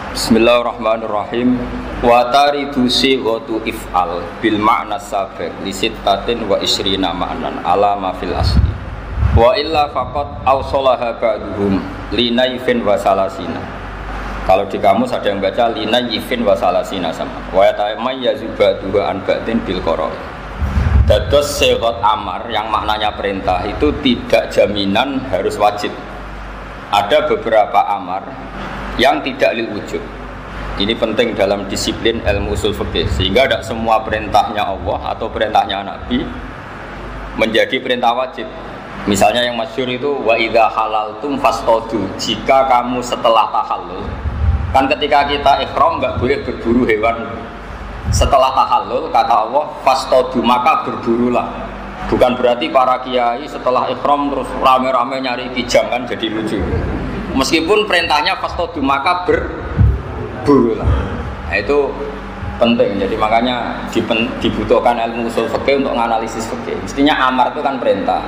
Bismillahirrahmanirrahim. Wa taridu sighatu if'al bil ma'na sabiq li sittatin wa isrina ma'nan ala ma fil asli. Wa illa faqat awsalaha ba'duhum linayfin wa salasina. Kalau di kamus ada yang baca linayfin wa salasina sama. Wa yatamayyazu ba'duhu an ba'din bil qara'i. Dados sighat amar yang maknanya perintah itu tidak jaminan harus wajib. Ada beberapa amar yang tidak lil wujud. Ini penting dalam disiplin ilmu usul fikih, sehingga tidak semua perintahnya Allah atau perintahnya Nabi menjadi perintah wajib. Misalnya yang masyhur itu wa idza halaltum fastadu, jika kamu setelah tahallul, kan ketika kita ihram enggak boleh berburu hewan. Setelah tahallul kata Allah fastadu, maka berburulah. Bukan berarti para kiai setelah ihram terus rame-rame nyari kijang, kan jadi lucu. Meskipun perintahnya fastadu, maka berburu lah. Nah, itu penting. Jadi makanya dibutuhkan ilmu usul fikih untuk menganalisis fikih. Mestinya amar itu kan perintah.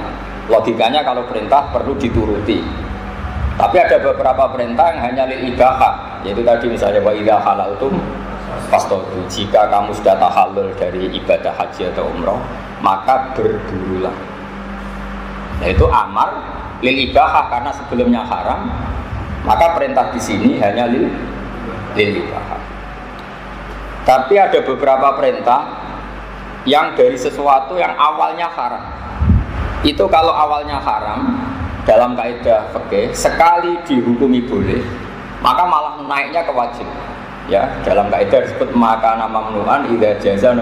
Logikanya kalau perintah perlu dituruti. Tapi ada beberapa perintah yang hanya lil ibahah. Yaitu tadi misalnya wa idza halaltum fastadu, jika kamu sudah tahallul dari ibadah haji atau umrah, maka berburulah. Nah, itu amar lil ibahah karena sebelumnya haram. Maka perintah di sini hanya lil ibahah. Tapi ada beberapa perintah yang dari sesuatu yang awalnya haram. Itu kalau awalnya haram dalam kaidah fikih, sekali dihukumi boleh, maka malah naiknya ke wajib. Ya, dalam kaidah disebut maka nama mamnu'an idza jaza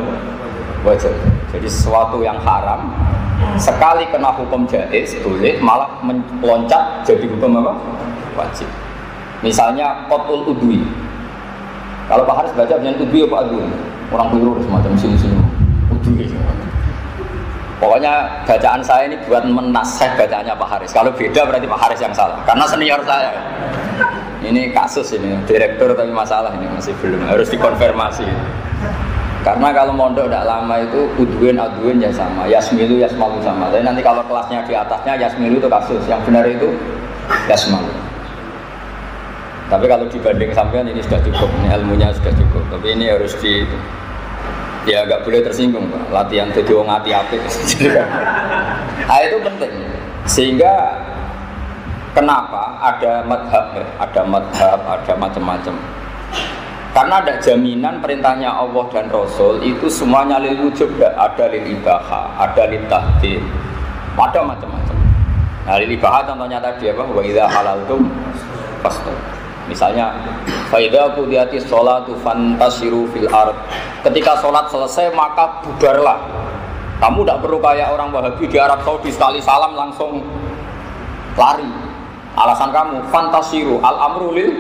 wajib. Jadi sesuatu yang haram sekali kena hukum jaiz boleh, malah meloncat jadi hukum apa? Wajib. Misalnya qatul udwi. Kalau Pak Haris baca dengan udwi apa adwi? Orang keliru semacam sini-sini. Udwi. Pokoknya bacaan saya ini buat menasih bacaannya Pak Haris. Kalau beda berarti Pak Haris yang salah. Karena senior saya. Ini kasus ini, direktur tapi masalah ini masih belum, harus dikonfirmasi. Karena kalau mondok tidak lama itu udwin adwin ya sama, yasmilu yasmalu sama. Tapi nanti kalau kelasnya di atasnya yasmilu itu kasus, yang benar itu yasmalu. Tapi kalau dibanding sampean ini sudah cukup, ini ilmunya sudah cukup. Tapi ini harus ya agak boleh tersinggung Pak. Latihan jadi wong ati-ati. Nah, itu penting. Sehingga kenapa ada madhab, ada macam-macam. Karena ada jaminan perintahnya Allah dan Rasul itu semuanya lil wujub, ada lil ibahah, ada lil tahdid, ada macam-macam. Nah, lil ibahah contohnya tadi apa? Wa idza halaltum fastad. Misalnya, fa idza qudiyatis sholatu fantasiru fil ard. Ketika sholat selesai maka bubarlah. Kamu tidak perlu kayak orang Wahabi di Arab Saudi sekali salam langsung lari. Alasan kamu fantasiru al-amru lil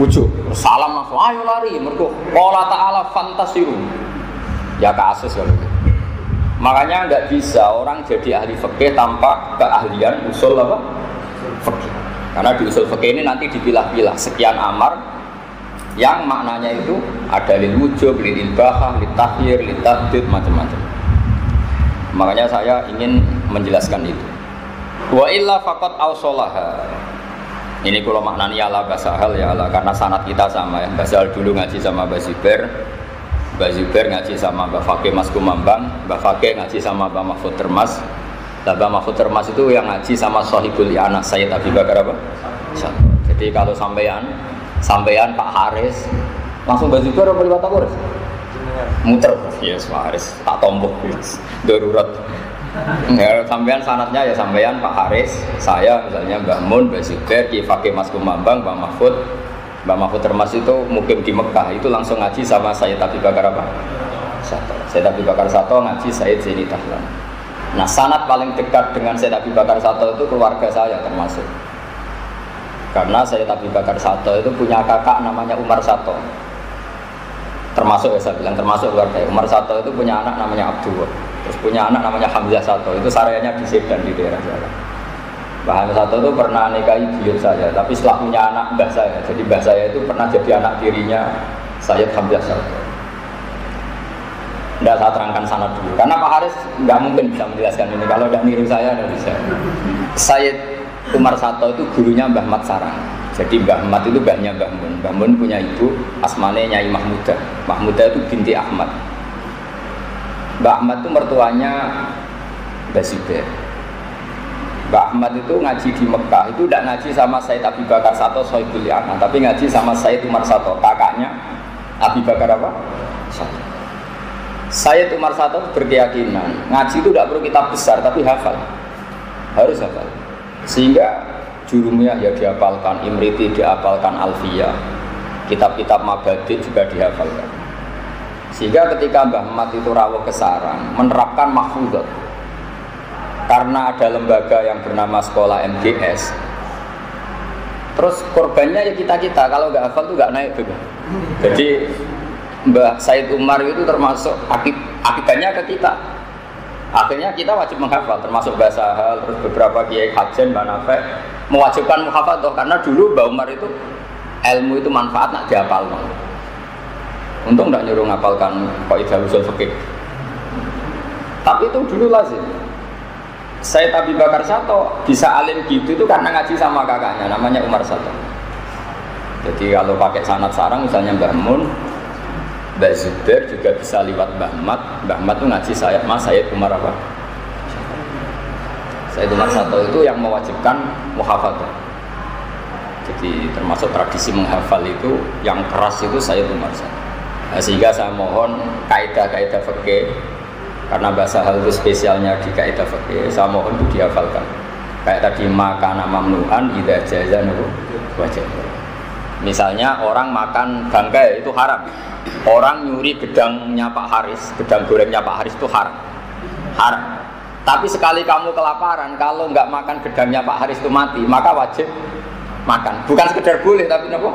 wujub. Salam langsung ayo lari mergo qala ta'ala fantasiru. Ya kasus kalau gitu. Makanya enggak bisa orang jadi ahli fikih tanpa keahlian usul apa? Fikih. Karena di usul fikih ini nanti dipilah-pilah sekian amar yang maknanya itu ada lil wujub, lil ibahah, lil tahyir, lil tahdid, macam-macam. Makanya saya ingin menjelaskan itu. Wa illa faqat awsalaha. Ini kalau maknani ala basahal ya Allah, karena sanad kita sama ya. Basahal dulu ngaji sama Mbak Zubair ngaji sama Mbak Fakih Mas Kumambang, Mbak Fakih ngaji sama Mbak Mahfud Termas. Mbak Mahfud Termas itu yang ngaji sama Sohibul Anak Sayyid Abi Bakar apa? Jadi kalau sampean Pak Haris langsung Mbak Zubair apa lewat aku Haris? Muter, yes Pak Haris, tak tombok darurat. Ya, sampean sanatnya ya sampean Pak Haris, saya misalnya Mbak Mun, Mbak Zubair, Ki Fakih Mas Kumambang, Mbak Mahfud Termas itu mukim di Mekah, itu langsung ngaji sama Sayyid Abi Bakar apa? Sayyid Abi Bakar Sato ngaji Sayyid Zaini Dahlan. Nah, sanat paling dekat dengan Sayyid Abi Bakar Sato itu keluarga saya termasuk. Karena Sayyid Abi Bakar Sato itu punya kakak namanya Umar Sato. Termasuk ya saya bilang termasuk keluarga. Umar Sato itu punya anak namanya Abdullah. Terus punya anak namanya Hamzah Sato, itu saryanya di Sedan di daerah sana. Mbah Hamzah Sato itu pernah nikahi beliau saya, tapi setelah punya anak mbah saya. Jadi mbah saya itu pernah jadi anak tirinya Sayyid Hamzah Sato. Tidak saya terangkan sana dulu, karena Pak Haris nggak mungkin bisa menjelaskan ini. Kalau tidak niru saya, tidak bisa. Sayyid Umar Sato itu gurunya Mbah Mat Sarang. Jadi Mbah Ahmad itu mbahnya Mbah Mun. Mbah Mun punya ibu asmane Nyai Mahmudah. Mahmudah itu binti Ahmad. Mbah Ahmad itu mertuanya Mbah Zubair. Mbah Ahmad itu ngaji di Mekah, itu tidak ngaji sama Sayyid Abi Bakar Sato Sohibul Yana, tapi ngaji sama Sayyid Umar Sato, kakaknya Abi Bakar apa? Sato. Sayyid Umar Sato berkeyakinan ngaji itu tidak perlu kitab besar, tapi hafal, harus hafal. Sehingga Jurumiyah ya dihafalkan, Imriti dihafalkan, Alfiyah, kitab-kitab Mabadi juga dihafalkan. Sehingga ketika Mbah Ahmad itu rawuh ke sarang, menerapkan mahfudzat. Karena ada lembaga yang bernama sekolah MGS. Terus korbannya ya kita-kita, kalau nggak hafal tuh nggak naik juga. Jadi Mbah Said Umar itu termasuk akibatnya ke kita. Akhirnya kita wajib menghafal, termasuk bahasa hal, terus beberapa kiai hajen, Mbak Nafek mewajibkan muhafadzah karena dulu Mbak Umar itu ilmu itu manfaat nak dihafal. Untung tidak nyuruh ngapalkan kaidah usul fikih. Tapi itu dulu lazim. Sayyid Abi Bakar Sato bisa alim gitu itu karena ngaji sama kakaknya namanya Umar Sato. Jadi kalau pakai sanad sarang misalnya Mbah Mun, Mbah Zubair juga bisa lewat Mbah Ahmad. Mbah Ahmad itu ngaji saya Mas Sayyid Umar apa? Sayyid Umar Sato itu yang mewajibkan muhafadzah. Jadi termasuk tradisi menghafal itu yang keras itu Sayyid Umar Sato. Nah, sehingga saya mohon kaidah-kaidah fikih karena bahasa hal itu spesialnya di kaidah fikih, saya mohon itu dihafalkan. Kayak tadi makana mamnu'an idza jaza wajib. Misalnya orang makan bangkai itu haram. Orang nyuri gedangnya Pak Haris, gedang gorengnya Pak Haris itu haram. Haram. Tapi sekali kamu kelaparan, kalau nggak makan gedangnya Pak Haris itu mati, maka wajib makan. Bukan sekedar boleh, tapi apa?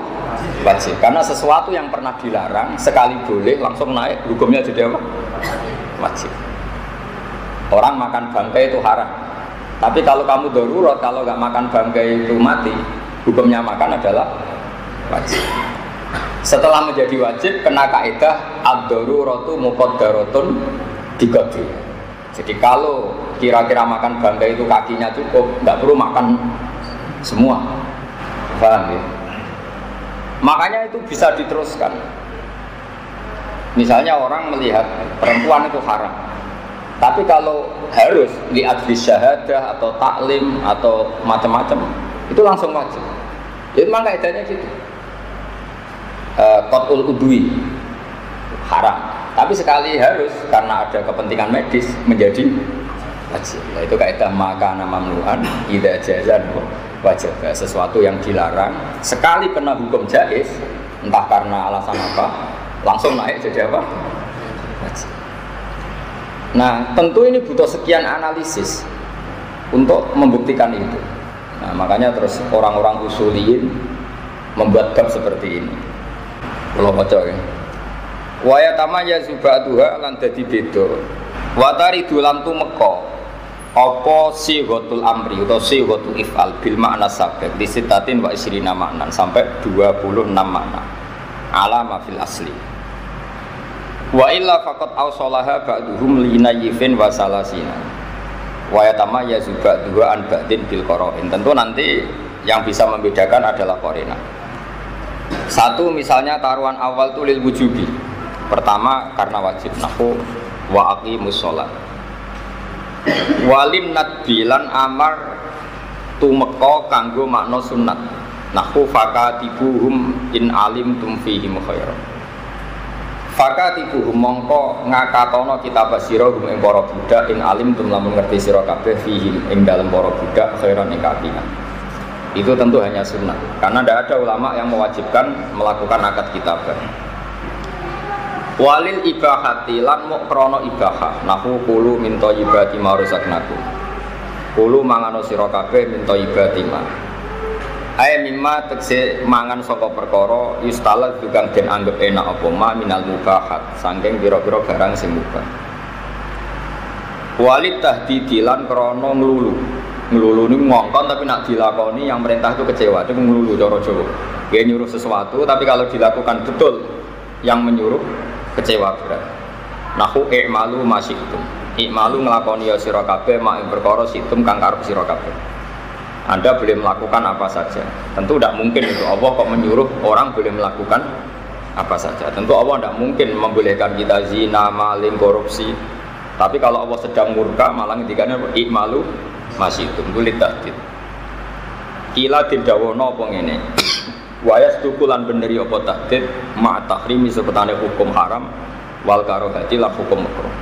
Wajib. Karena sesuatu yang pernah dilarang, sekali boleh langsung naik, hukumnya jadi apa? Wajib. Orang makan bangkai itu haram. Tapi kalau kamu darurat, kalau nggak makan bangkai itu mati, hukumnya makan adalah wajib. Setelah menjadi wajib, kena kaidah ad-daruratu muqaddaratun biqadri. Jadi kalau kira-kira makan bangkai itu kakinya cukup, nggak perlu makan semua. Paham ya? Makanya itu bisa diteruskan. Misalnya orang melihat perempuan itu haram, tapi kalau harus lihat di syahadah atau taklim atau macam-macam, itu langsung wajib. Jadi memang kaidahnya gitu. Qat'ul udwi haram, tapi sekali harus karena ada kepentingan medis menjadi wajib. Nah, itu kaidah makana mamnu'an idza jazan wajib. Sesuatu yang dilarang sekali kena hukum jaiz, entah karena alasan apa, langsung naik jadi apa? Wajib. Nah, tentu ini butuh sekian analisis untuk membuktikan itu. Nah, makanya terus orang-orang usuliyin membuat bab seperti ini. Kalau baca ya. Wa yatamaya zubatuha lan dadi beda. Wa taridu lan tumeka apa sighatul amri atau sighatul ifal bil makna sabaq di sitatin wa isrina makna sampai 26 makna. Alama fil asli. Wa illa faqat awsalaha ba'duhum linayifin wa salasina. Wa yatamaya zubatuha an ba'din bil qara'in. Tentu nanti yang bisa membedakan adalah qarina. Satu misalnya taruhan awal itu lil wujubi. Pertama karena wajib nahu wa aqimus sholat. Walim nadbilan amar tumeka kanggo makna sunat. Nahu fakatibuhum in alimtum fihim khairan. Fakatibuhum mongko ngakatono kita basira hum ing para budak in alimtum lamun ngerti sira kabeh fihim ing dalem para budak khairan ing kapinan. Itu tentu hanya sunnah karena tidak ada ulama yang mewajibkan melakukan akad kitabah. Walil ibahati lan muk krono ibahah nahu kulu min thayyibati ma razaqnakum. Kulu mangano sira kabeh min thayyibati ma. Ae mimma tekse mangan saka perkara yustalah juga den anggap enak apa ma minal mubahat saking pira-pira barang sing mubah. Walid tahdidilan krono ngelulu ini ngongkon tapi nak dilakoni yang perintah itu kecewa, itu ngelulu cara Jawa. Dia nyuruh sesuatu tapi kalau dilakukan betul yang menyuruh kecewa berat. Nahu i'malu masyitum. I'malu ngelakoni ya sira kabeh mak perkara situm kang karep sira kabeh. Anda boleh melakukan apa saja. Tentu tidak mungkin itu Allah kok menyuruh orang boleh melakukan apa saja. Tentu Allah tidak mungkin membolehkan kita zina, maling, korupsi. Tapi kalau Allah sedang murka malah ngendikane ikmalu masih itu kulit tahdid. Kila didawono apa ngene. Wa yasdukulan beneri apa tahdid ma tahrimi sepetane hukum haram wal karahati lan hukum makruh.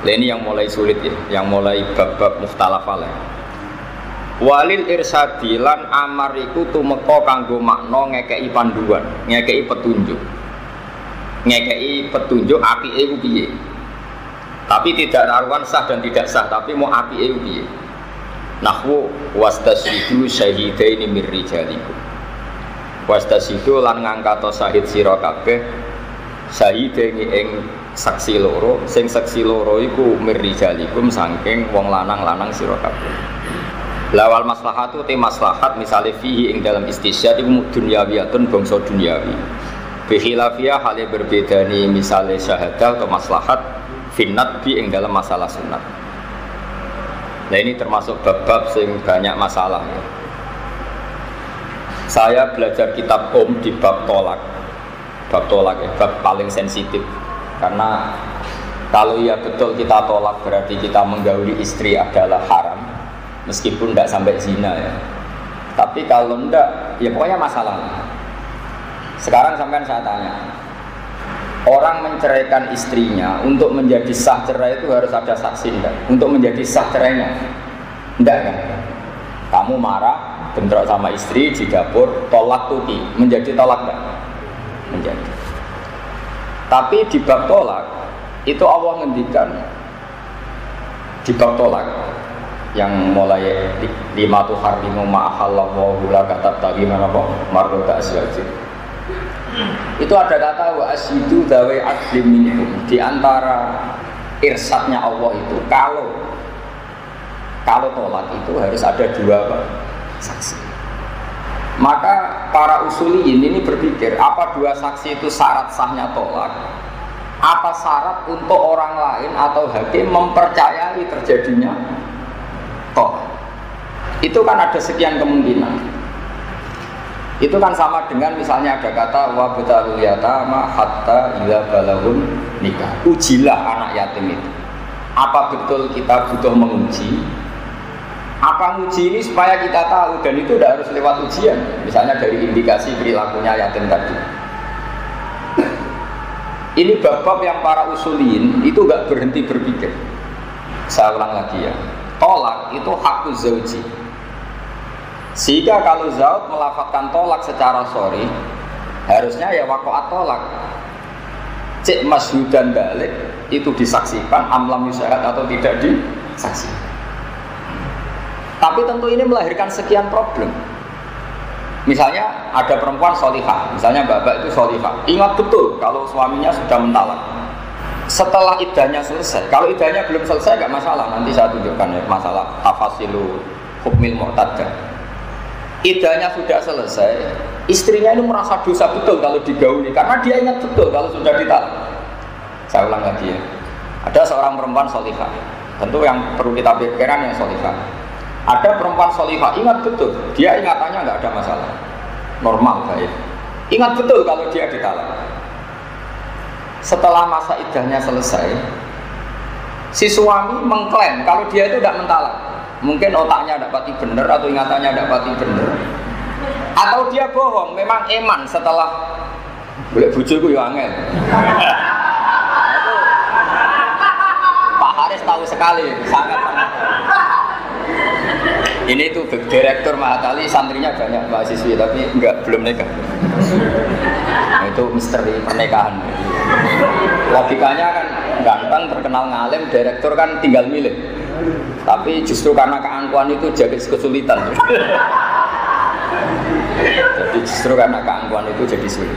Ini yang mulai sulit ya, yang mulai bab-bab mukhtalaf alaih. Walil irsadi lan amar iku tumeka kanggo makna ngekeki panduan, ngekeki petunjuk. Ngekeki petunjuk apike iku piye. Tapi tidak naruhan sah dan tidak sah, tapi mau apike iku piye. Nahwu wastasyidu syahidaini mir rijalikum. Wastasyidu lan ngangkat syahid sira kabeh syahidaini ing saksi loro, sing saksi loro iku mir rijalikum saking wong lanang-lanang sira kabeh. Lawal maslahatu te maslahat misale fihi ing dalam istisyad iku dunyawiyatun bangsa dunyawi. Bihilafiyah hale berbeda ni misale syahadah atau maslahat finnat bi ing dalam masalah sunat. Nah ini termasuk bab-bab sing banyak masalah ya. Saya belajar kitab di bab tolak. Bab tolak ya, bab paling sensitif. Karena kalau ya betul kita tolak berarti kita menggauli istri adalah haram. Meskipun tidak sampai zina ya. Tapi kalau tidak, ya pokoknya masalah. Sekarang sampean saya tanya, orang menceraikan istrinya untuk menjadi sah cerai itu harus ada saksi enggak? Untuk menjadi sah cerainya enggak kan? Kamu marah, bentrok sama istri di dapur, tolak tuki, menjadi tolak enggak? Menjadi. Tapi di bab tolak itu Allah ngendikan di bab tolak yang mulai lima tu harimu ma'ahallahu la katab tadi mana apa marrota aswajid. Itu ada kata wa asyidu dawe adlim minkum. Di antara irsadnya Allah itu kalau tolak itu harus ada dua saksi. Maka para usuliyin ini berpikir apa dua saksi itu syarat sahnya tolak? Apa syarat untuk orang lain atau hakim mempercayai terjadinya tolak? Itu kan ada sekian kemungkinan. Itu kan sama dengan misalnya ada kata wa batalul yatama hatta idza balaghun nikah. Ujilah anak yatim itu. Apa betul kita butuh menguji? Apa uji ini supaya kita tahu dan itu tidak harus lewat ujian. Misalnya dari indikasi perilakunya yatim tadi. Ini bab-bab yang para usuliyin itu enggak berhenti berpikir. Saya ulang lagi ya. Tolak itu hakku zauji. Sehingga kalau Zaud melafadzkan tolak secara sorry, harusnya ya waqa'at tolak. Cek masyhudan balik itu disaksikan, amlam yusyahad atau tidak disaksikan. Tapi tentu ini melahirkan sekian problem. Misalnya ada perempuan solihah, misalnya bapak itu solihah, ingat betul kalau suaminya sudah mentalak. Setelah iddahnya selesai, kalau iddahnya belum selesai nggak masalah, nanti saya tunjukkan ya masalah tafasilu hukmil mu'taddah. Iddahnya sudah selesai, istrinya ini merasa dosa betul kalau digauli karena dia ingat betul kalau sudah ditalak. Saya ulang lagi ya. Ada seorang perempuan solihah, tentu yang perlu kita pikirkan yang solihah. Ada perempuan solihah, ingat betul, dia ingatannya nggak ada masalah, normal baik. Ingat betul kalau dia ditalak. Setelah masa iddahnya selesai, si suami mengklaim kalau dia itu tidak mentalak. Mungkin otaknya dapati benar atau ingatannya dapati benar, atau dia bohong, memang eman setelah boleh bujuku ya angel. Pak Haris tahu sekali, sangat. Ini tuh direktur Mahatali, santrinya banyak mahasiswi tapi belum nikah. Nah, itu misteri pernikahan. Logikanya kan ganteng, terkenal ngalim, direktur kan tinggal milih. Tapi justru karena keangkuhan itu jadi kesulitan. Jadi justru karena keangkuhan itu jadi sulit.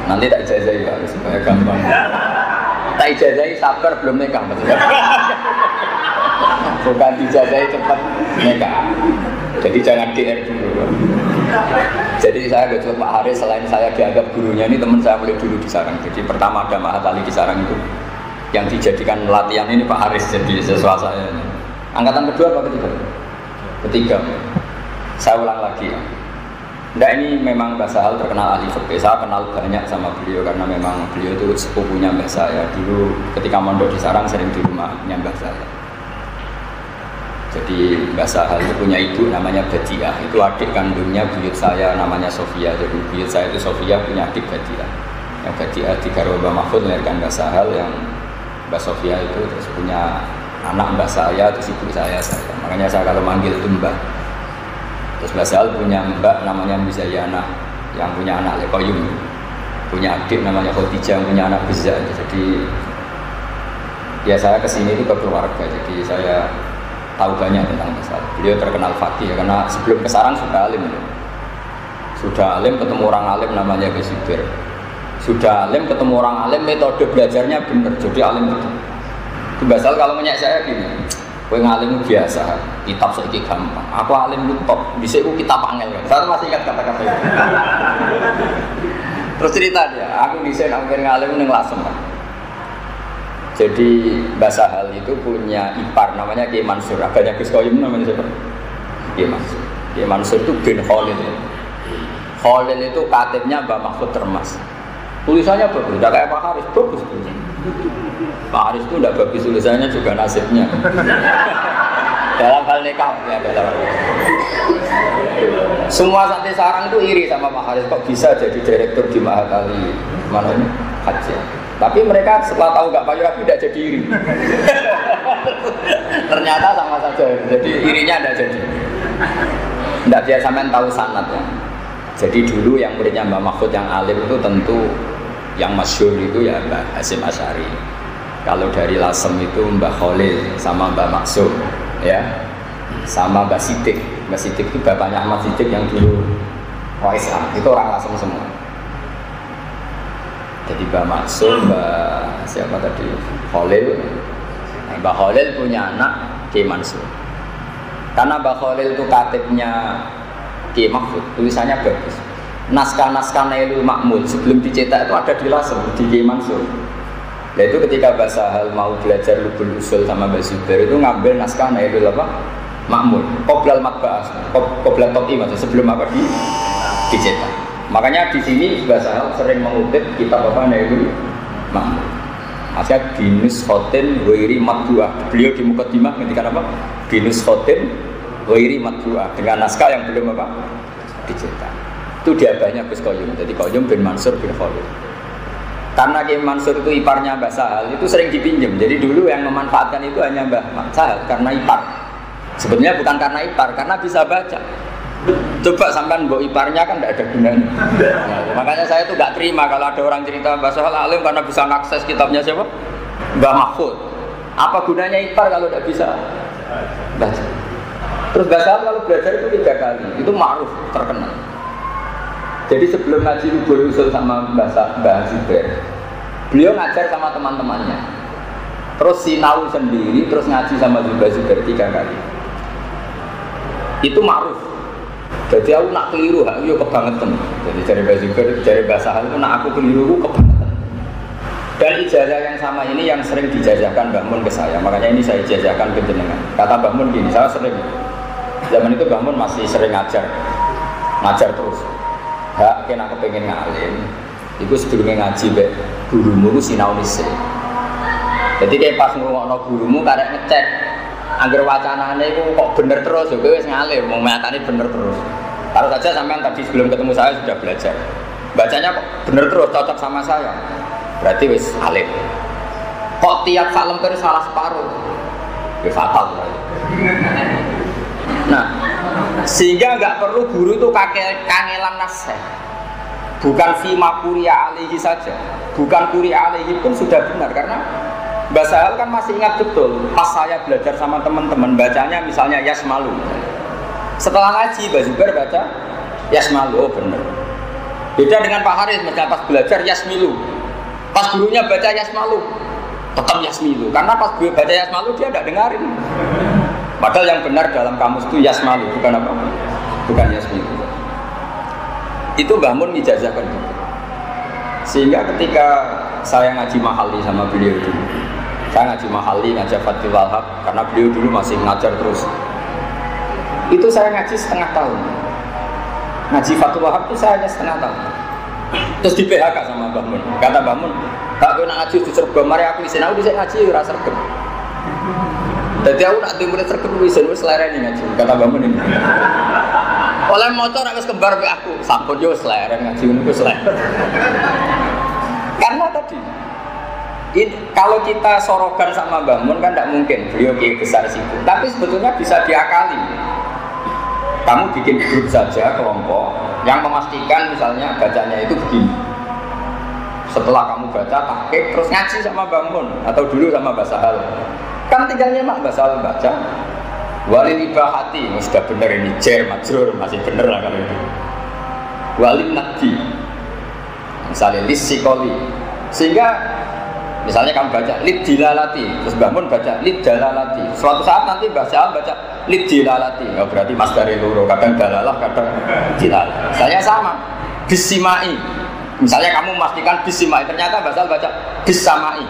Nanti tak ijazahi Pak supaya gampang. Tak ijazahi sabar belum nikah maksudnya. Bukan dijazahi cepat nikah. Jadi jangan GR dulu. Jadi saya gak Pak Haris, selain saya dianggap gurunya, ini teman saya mulai dulu di sarang. Jadi pertama ada Mahatali di sarang itu yang dijadikan latihan ini Pak Haris jadi siswa saya ini. Angkatan kedua apa ketiga? Ketiga, saya ulang lagi ya. Nggak, ini memang Mbah Sahal terkenal ahli fikih. Saya kenal banyak sama beliau karena memang beliau itu sepupunya Mbah saya. Dulu ketika mondok di Sarang sering di rumahnya Mbah saya. Jadi Mbah Sahal itu punya ibu namanya Badiah. Itu adik kandungnya buyut saya namanya Sofia. Jadi buyut saya itu Sofia punya adik Badiah. Yang Badiah di Mbah Mahfud melahirkan Mbah Sahal, yang Mbah Sofia itu terus punya anak Mbah saya, terus ibu saya. Makanya saya kalau manggil itu Mbah. Terus Mbah Sahal punya mbak namanya Muzayana, yang punya anak Lekoyum, punya adik namanya Khadijah, yang punya anak Bizza. Jadi ya saya kesini itu ke keluarga, jadi saya tahu banyak tentang Mbah Sahal. Beliau terkenal fakih ya, karena sebelum ke Sarang sudah alim. Sudah alim, ketemu orang alim namanya Besibir. Sudah alim, ketemu orang alim, metode belajarnya benar, jadi alim itu. Mbah Sahal kalau menyek saya gini, kowe ngalim biasa, kitab saiki gampang. Aku alim lu top, dhisik ku kitab angel. Saya masih ingat kata-kata itu. Terus cerita dia, aku dhisik akhir ngalim ning Lasem. Jadi Mbah Sahal itu punya ipar namanya Kiai Mansur. Agaknya Gus Koyum namanya siapa? Kiai Mansur. Kiai Mansur itu bin Khalil. Khalil itu katibnya Mbah Mahfud Termas. Tulisannya bagus, tidak kayak Pak Haris, bagus tulisannya. Pak Haris itu tidak bagus tulisannya, juga nasibnya. Dalam hal nikah ya, dalam hal. Semua santri Sarang itu iri sama Pak Haris, kok bisa jadi direktur di Mahat Ali mana ini Haji. Tapi mereka setelah tahu nggak payu Abi tidak jadi iri. Ternyata sama saja, jadi irinya tidak jadi. Tidak biasa sampean tahu sanad ya. Jadi dulu yang muridnya Mbah Mahfud yang alim itu tentu yang masyhur itu ya Mbah Hasyim Asy'ari. Kalau dari Lasem itu Mbah Khalil sama Mbah Maksum, ya, sama Mbah Sidik. Mbah Sidik itu bapaknya Ahmad Sidik yang dulu Roisam, itu orang Lasem semua. Jadi Mbah Maksum, Mbah siapa tadi? Khalil. Nah, Mbah Khalil punya anak Kiai Mansur. Karena Mbah Khalil itu katibnya Kiai Mahfud, tulisannya bagus. Naskah-naskah Nailul Ma'mul sebelum dicetak itu ada di Lasem, di Kiai Mansur. Nah itu ketika Mbah Sahal mau belajar Lubul Usul sama Mbah Zubair itu ngambil naskah Nailul Ma'mul, Qoblal Matba'ah, Qoblal Tot'i maksudnya sebelum apa dicetak. Makanya di sini Mbah Sahal sering mengutip kitab apa Nailul Ma'mul. Maksudnya binus khotin wairi matbu'ah. Beliau di Muqaddimah ngendikan apa? Binus khotin wairi matbu'ah, dengan naskah yang belum apa dicetak. Itu diabahnya Gus Koyum. Jadi Koyum bin Mansur bin Khalil. Karena Kiai Mansur itu iparnya Mbah Sahal, itu sering dipinjam. Jadi dulu yang memanfaatkan itu hanya Mbah Sahal karena ipar. Sebenarnya bukan karena ipar, karena bisa baca. Coba sampean mbok iparnya kan tidak ada gunanya. Nah, makanya saya itu nggak terima kalau ada orang cerita Mbah Sahal alim karena bisa mengakses kitabnya siapa? Mbah Mahfud. Apa gunanya ipar kalau tidak bisa baca? Terus Mbah Sahal kalau belajar itu 3 kali, itu ma'ruf, terkenal. Jadi sebelum ngaji Lubul Usul sama Mbah Zubair, beliau ngajar sama teman-temannya. Terus sinau sendiri, terus ngaji sama Mbah Zubair 3 kali. Itu ma'ruf. Jadi aku nak keliru, aku kebangetan. Jadi dari Mbah Zubair, dari Mbah Sahal itu nak aku keliru, aku kebangetan. Dan ijazah yang sama ini yang sering dijazahkan Mbah Mun ke saya. Makanya ini saya ijazahkan ke jenengan. Kata Mbah Mun gini, saya sering. Zaman itu Mbah Mun masih sering ngajar terus. Hak kena kepengen ngalim, itu sebelumnya ngaji be gurumu itu sinau nise. Jadi kayak pas ngurungokno gurumu karek ngecek, angger wacanane itu kok bener terus, yo wis ngalim, mau matane bener terus. Taruh saja sampean tadi sebelum ketemu saya sudah belajar, bacanya kok bener terus, cocok sama saya, berarti wis alim. Kok tiap sak lembar salah separuh, ya fatal berarti. Nah, sehingga nggak perlu guru itu kangelan nasihat. Bukan fima kuria alaihi saja, bukan kuria alaihi pun sudah benar. Karena Mbah Sahal kan masih ingat betul pas saya belajar sama teman-teman bacanya misalnya Yasmalu. Setelah ngaji Mbah Zubair baca Yasmalu, oh benar. Beda dengan Pak Haris, pas belajar Yasmilu, pas gurunya baca Yasmalu tetap Yasmilu, karena pas gue baca Yasmalu dia tidak dengarin. Padahal yang benar dalam kamus itu Yasmalu, bukan apa? Bukan Yasmilu. Itu Mbah Mun ijazahkan gitu. Sehingga ketika saya ngaji mahali sama beliau dulu, saya ngaji mahali, ngajar Fathul Wahab, karena beliau dulu masih ngajar terus. Itu saya ngaji setengah tahun. Ngaji Fathul Wahab itu saya hanya setengah tahun. Terus di PHK sama Mbah Mun. Kata Mbah Mun, "Kak kowe nak ngaji di Cirebon, mari aku isin. Aku bisa ngaji ora sregep." Dadi aku nak murid sregep isin wis lereni ngaji. Kata Mbah Mun ini. Oleh motor wis kembar pe aku. Sampun yo leren ngaji niku wis leren. Karena tadi kalau kita sorogan sama Mbah Mun kan tidak mungkin beliau kiai besar situ. Tapi sebetulnya bisa diakali. Kamu bikin grup saja kelompok yang memastikan misalnya bacanya itu begini. Setelah kamu baca tahqiq terus ngaji sama Mbah Mun atau dulu sama Mbah Sahal. Kan tinggalnya mak Mbah Sahal baca walil ibahati, sudah benar ini jar majrur masih benar lah kalau itu. Walil nadhi. Misalnya lisikoli. Sehingga misalnya kamu baca lid dilalati, terus Mbah Mun baca lid dalalati. Suatu saat nanti Mbah Sahal baca lid dilalati. Oh, berarti mas dari loro, kadang dalalah, kadang dilalah. Misalnya sama bisimai. Misalnya kamu memastikan bisimai, ternyata Mbah Sahal baca bisamai.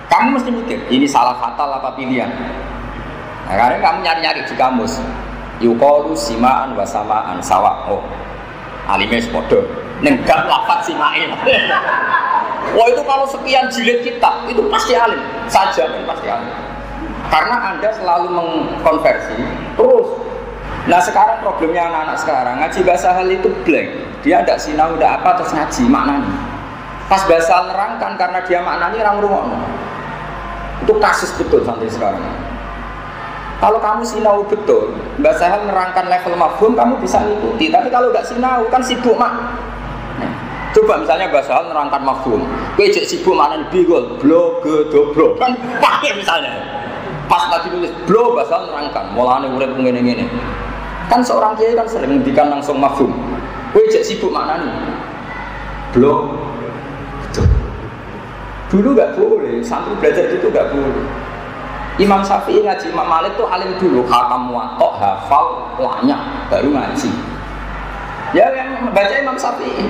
Kamu mesti mikir, ini salah fatal apa pilihan? Nah, karena kamu nyari-nyari di kamus. Yuqalu simaan wa samaan sawa. Oh, alime sepodo. Nenggak lafaz simain. Wah itu kalau sekian jilid kitab itu pasti alim saja kan pasti alim. Karena Anda selalu mengkonversi terus. Nah sekarang problemnya anak-anak sekarang ngaji bahasa hal itu blank. Dia tidak sinau tidak apa terus ngaji maknani. Pas bahasa nerangkan karena dia maknani orang rumah. Itu kasus betul sampai sekarang. Kalau kamu sinau betul, bahasa hal nerangkan level mafhum kamu bisa ngikuti. Tapi kalau nggak sinau kan sibuk mak. Coba misalnya bahasa hal nerangkan mafhum, kowe jek sibuk maknane bigol, blo ge dobro kan pakai misalnya. Pas lagi tulis blo bahasa hal nerangkan, mulane urip ngene-ngene. Kan seorang kiai kan sering ngendikan langsung mafhum. Kowe jek sibuk maknane blo dulu nggak boleh, santri belajar itu nggak boleh. Imam Syafi'i ngaji Imam Malik tuh alim dulu, khatam watok, hafal, lanyak, baru ngaji. Ya yang baca Imam Syafi'i.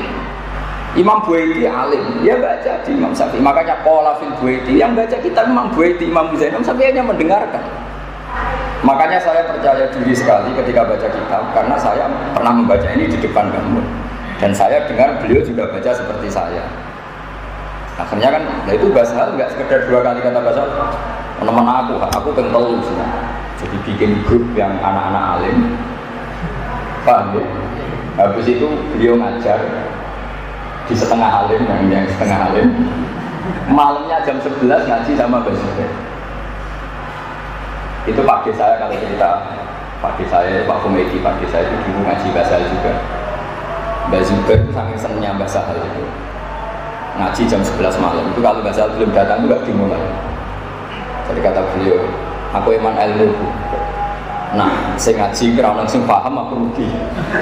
Imam Buaiti alim, dia baca di Imam Syafi'i. Makanya qala fil Buaiti, yang baca kitab Imam Buaiti, Imam Buzaini, Imam Syafi'i hanya mendengarkan. Makanya saya percaya diri sekali ketika baca kitab, karena saya pernah membaca ini di depan kamu. Dan saya dengar beliau juga baca seperti saya. Akhirnya kan, nah itu bahasa hal nggak sekedar 2 kali kata bahasa hal. Teman aku kental semua. Jadi bikin grup yang anak-anak alim, paham ya? Habis itu beliau ngajar di setengah alim, yang setengah alim. Malamnya jam 11 ngaji sama Mbak Zubair. Itu Pak D saya kalau cerita, Pak D saya, Pak Komedi, Pak D saya itu dulu ngaji bahasa juga. Mbak Zubair itu saking senangnya bahasa hal itu. Ngaji jam 11 malam, itu kalau bahasa hal belum datang itu gak dimulai. Jadi kata beliau, aku iman ilmu. Nah, saya ngaji kira orang sing paham aku rugi.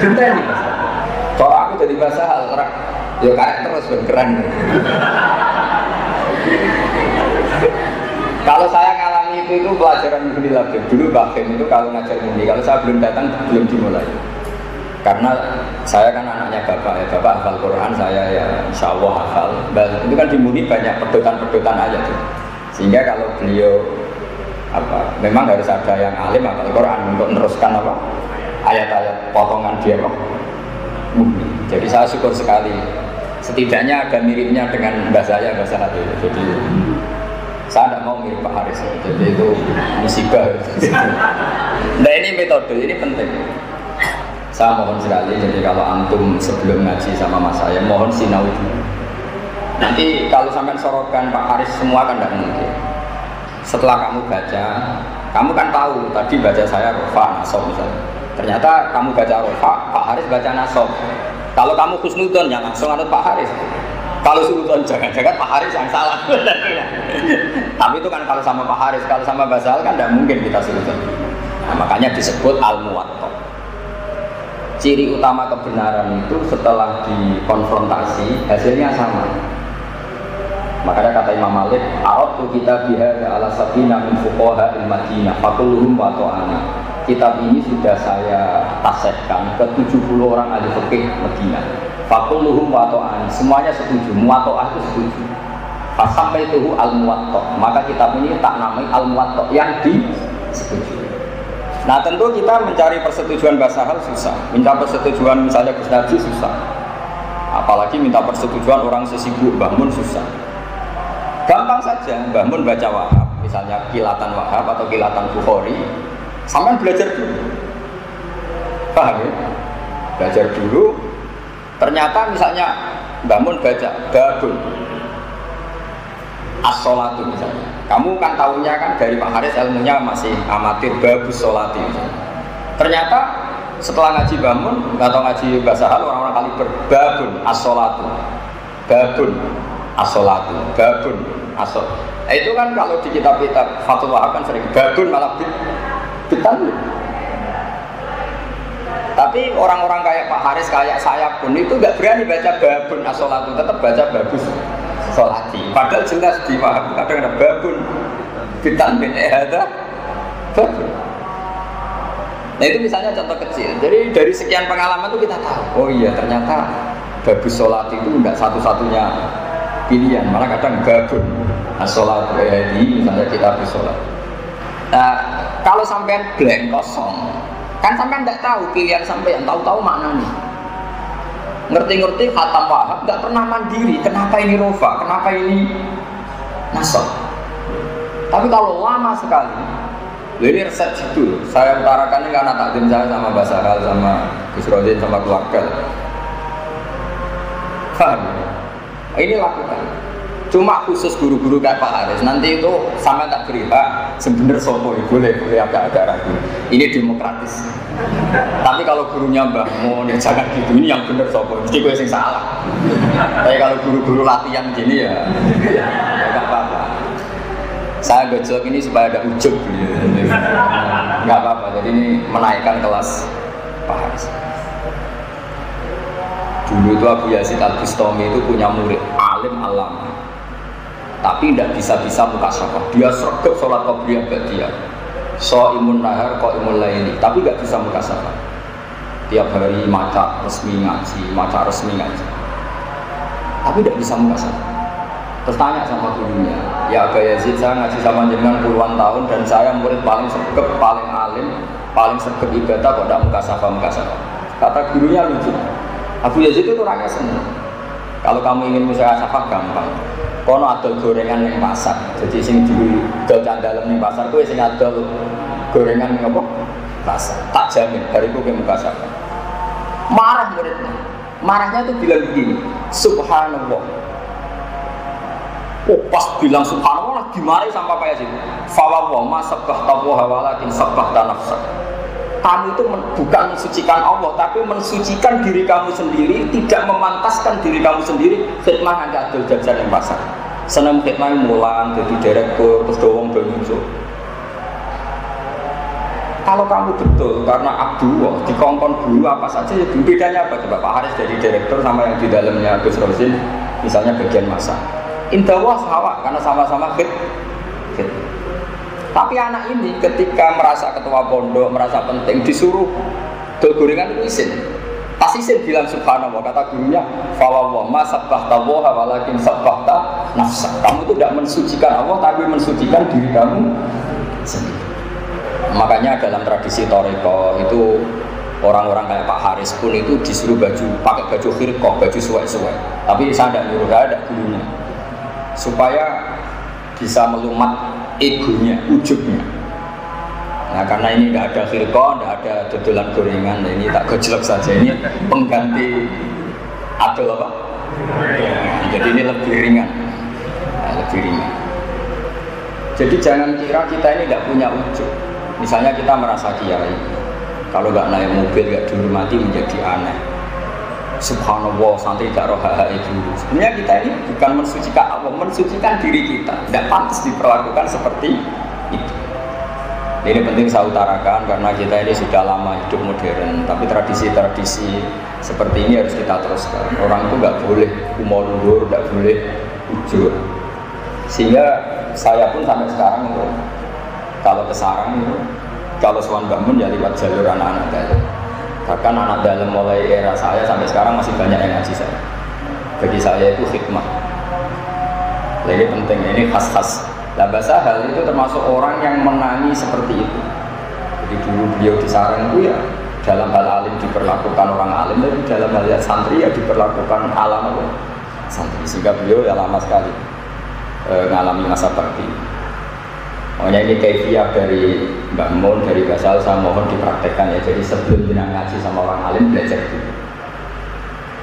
Genteni. Kalau aku jadi bahasa hal, ya kayak terus bergerak. Kalau saya ngalami itu pelajaran Mufti Labib. Dulu Bakhim itu kalau ngajar Mufti, kalau saya belum datang belum dimulai. Karena saya kan anaknya bapak ya, bapak hafal Quran, saya ya insya Allah hafal. Dan itu kan di Mufti banyak pedotan-pedotan aja tuh. Sehingga kalau beliau memang harus ada yang alim hafal Quran untuk meneruskan ayat-ayat potongan dia Mufti. Jadi saya syukur sekali. Setidaknya ada miripnya dengan bahasa saya bahasa itu. Jadi saya tidak mau mirip Pak Haris. Jadi itu musibah. Nah ini metode, ini penting. Saya mohon sekali, jadi kalau antum sebelum ngaji sama mas saya, mohon sinau dulu. Nanti kalau sampai sorokan Pak Haris semua kan tidak mungkin. Setelah kamu baca, kamu kan tahu tadi baca saya Rofa, Nasob misalnya. Ternyata kamu baca Rofa, Pak Haris baca Nasob. Kalau kamu khusnudon, ya langsung anut Pak Haris. Kalau suudon, jangan-jangan Pak Haris yang salah. Tapi itu kan kalau sama Pak Haris, kalau sama Basal kan tidak mungkin kita suudon. Nah, makanya disebut al-muwatta. Ciri utama kebenaran itu setelah dikonfrontasi hasilnya sama. Makanya kata Imam Malik, "Aratu kita biha ala sabina min fuqaha al-Madinah, faquluhum wa ta'ana." Kitab ini sudah saya tasihkan ke 70 orang ahli fikih Madinah. Faquluhum wa ta'ana, semuanya setuju, muwatta'ah itu setuju. Pas sampai itu al-muwatta', maka kitab ini tak namai al-muwatta' yang disetujui. Nah tentu kita mencari persetujuan Mbah Sahal susah, minta persetujuan misalnya Gus Naji susah, apalagi minta persetujuan orang sesibuk Mbah Mun susah. Gampang saja, Mbah Mun baca Wahab, misalnya kilatan Wahab atau kilatan Bukhari, sampai belajar dulu, paham ya? Belajar dulu, ternyata misalnya Mbah Mun baca babun as-sholatu misalnya, kamu kan tahunya kan dari Pak Haris ilmunya masih amatir babus sholati misalnya. Ternyata setelah ngaji Mbah Mun atau ngaji Mbah Sahal orang-orang kali berbabun as-sholatu, babun as-sholatu, babun as-shol. Itu kan kalau di kitab-kitab Fathul Wahab kan sering babun malah bitan. Tapi orang-orang kayak Pak Haris, kayak saya pun itu nggak berani baca babun as-sholatu, tetap baca babus sholati. Padahal jelas di Wahab kadang ada babun bitan bin ehada babun. Nah itu misalnya contoh kecil. Jadi dari sekian pengalaman itu kita tahu, oh iya ternyata babus sholati itu nggak satu-satunya pilihan, malah kadang babun as-sholatu ehadi misalnya kita bersolat. Nah kalau sampean blank kosong, kan sampai tidak tahu pilihan sampai yang tahu-tahu makna nih, ngerti-ngerti khatam Wahab nggak pernah mandiri, kenapa ini rofa, kenapa ini nasab. Tapi kalau lama sekali, ini resep itu saya utarakan ini karena takdim saya sama Mbah Sahal, sama Gus Rodin, sama keluarga. Paham? Ini lakukan. Cuma khusus guru-guru kayak Pak Haris, nanti itu sama tak beri hak sebenar sopo, boleh agak-agak ragu. Ini demokratis. Tapi kalau gurunya Mbah Mun ya jangan gitu, ini yang benar sopo, mesti gue yang salah. Tapi kalau guru-guru latihan gini ya nggak apa-apa. Saya gojok ini supaya ada ujub, nggak apa-apa. Jadi ini menaikkan kelas Pak Haris. Dulu itu Abu Yazid Al-Bustami itu punya murid alim alama, tapi tidak bisa muka syafah. Dia sergap sholat qabliyah ba'diyah, shaimun nahar qaimun laili, tapi tidak bisa muka syafah. Tiap hari maca resmi ngaji, tapi tidak bisa muka syafah. Terus tanya sama gurunya, ya Abu Yazid, saya ngaji sama jenengan puluhan tahun dan saya murid paling sergap, paling alim, paling sergap ibadah kok tidak muka syafah. Kata gurunya lucu, Abu Yazid itu orangnya senang. Kalau kamu ingin muka syafah gampang. Kono adol gorengan yang pasar, jadi sing dulu dol dalam ning pasar, kowe sing adol gorengan ning apa? Pasar. Tak jamin dari kowe muka syafah. Marah muridnya. Marahnya tuh bilang begini, subhanallah. Oh pas bilang subhanallah dimarahi sama Pak Yazid. Fawwah ma sabbahta wa walakin sabbahta nafsak. Kamu itu bukan mensucikan Allah, tapi mensucikan diri kamu sendiri, tidak memantaskan diri kamu sendiri. Khidmah Anda adol jajan yang pasar, senang khidmah mulan, jadi direktur, terus doang muncul. Kalau kamu betul karena abdullah dikongkon guru apa saja, ya bedanya apa? Coba Pak Haris jadi direktur sama yang di dalamnya Gus Rozin, misalnya bagian masak. Indahwah sahawa karena sama-sama khidmah. Tapi anak ini ketika merasa ketua pondok, merasa penting, disuruh dol gorengan itu izin. Pas izin bilang subhanallah, kata gurunya, fawwah ma sabbahta wa walakin sabbahta nafsak. Kamu itu tidak mensucikan Allah, tapi mensucikan diri kamu sendiri. Makanya dalam tradisi Thariqah itu orang-orang kayak Pak Haris pun itu disuruh pakai baju khirqah, baju suwek-suwek. Tapi saya tidak nyuruh, saya ada gurunya, supaya bisa melumat egonya, ujubnya. Nah karena ini tidak ada khirqah, tidak ada dodolan gorengan, nah, ini tak gojlok saja, ini pengganti adol apa? Jadi ini lebih ringan, lebih ringan. Jadi jangan kira kita ini tidak punya ujub. Misalnya kita merasa kiai, kalau nggak naik mobil, nggak dihormati menjadi aneh. Subhanallah, santri tidak roh hak itu. Sebenarnya kita ini bukan mensucikan Allah, mensucikan diri kita. Tidak pantas diperlakukan seperti itu. Ini penting saya utarakan karena kita ini sudah lama hidup modern. Tapi tradisi-tradisi seperti ini harus kita teruskan. Orang itu nggak boleh umur luhur, nggak boleh ujur. Sehingga saya pun sampai sekarang itu, kalau ke sarang itu, kalau sowan bangun ya lewat jalur anak-anak dalam. Bahkan anak dalam mulai era saya sampai sekarang masih banyak yang ngaji saya. Bagi saya itu khidmah. Nah, ini penting, ini khas-khas. Mbah Sahal itu termasuk orang yang menangi seperti itu. Jadi dulu beliau di sarang itu ya dalam hal alim diperlakukan orang alim, tapi dalam hal santri ya diperlakukan alam santri. Sehingga beliau ya lama sekali mengalami masa bakti. Makanya ini kaifiah dari Mbak Mun, dari Basal, saya mohon dipraktekkan ya. Jadi sebelum jenang ngaji sama orang alim, belajar dulu.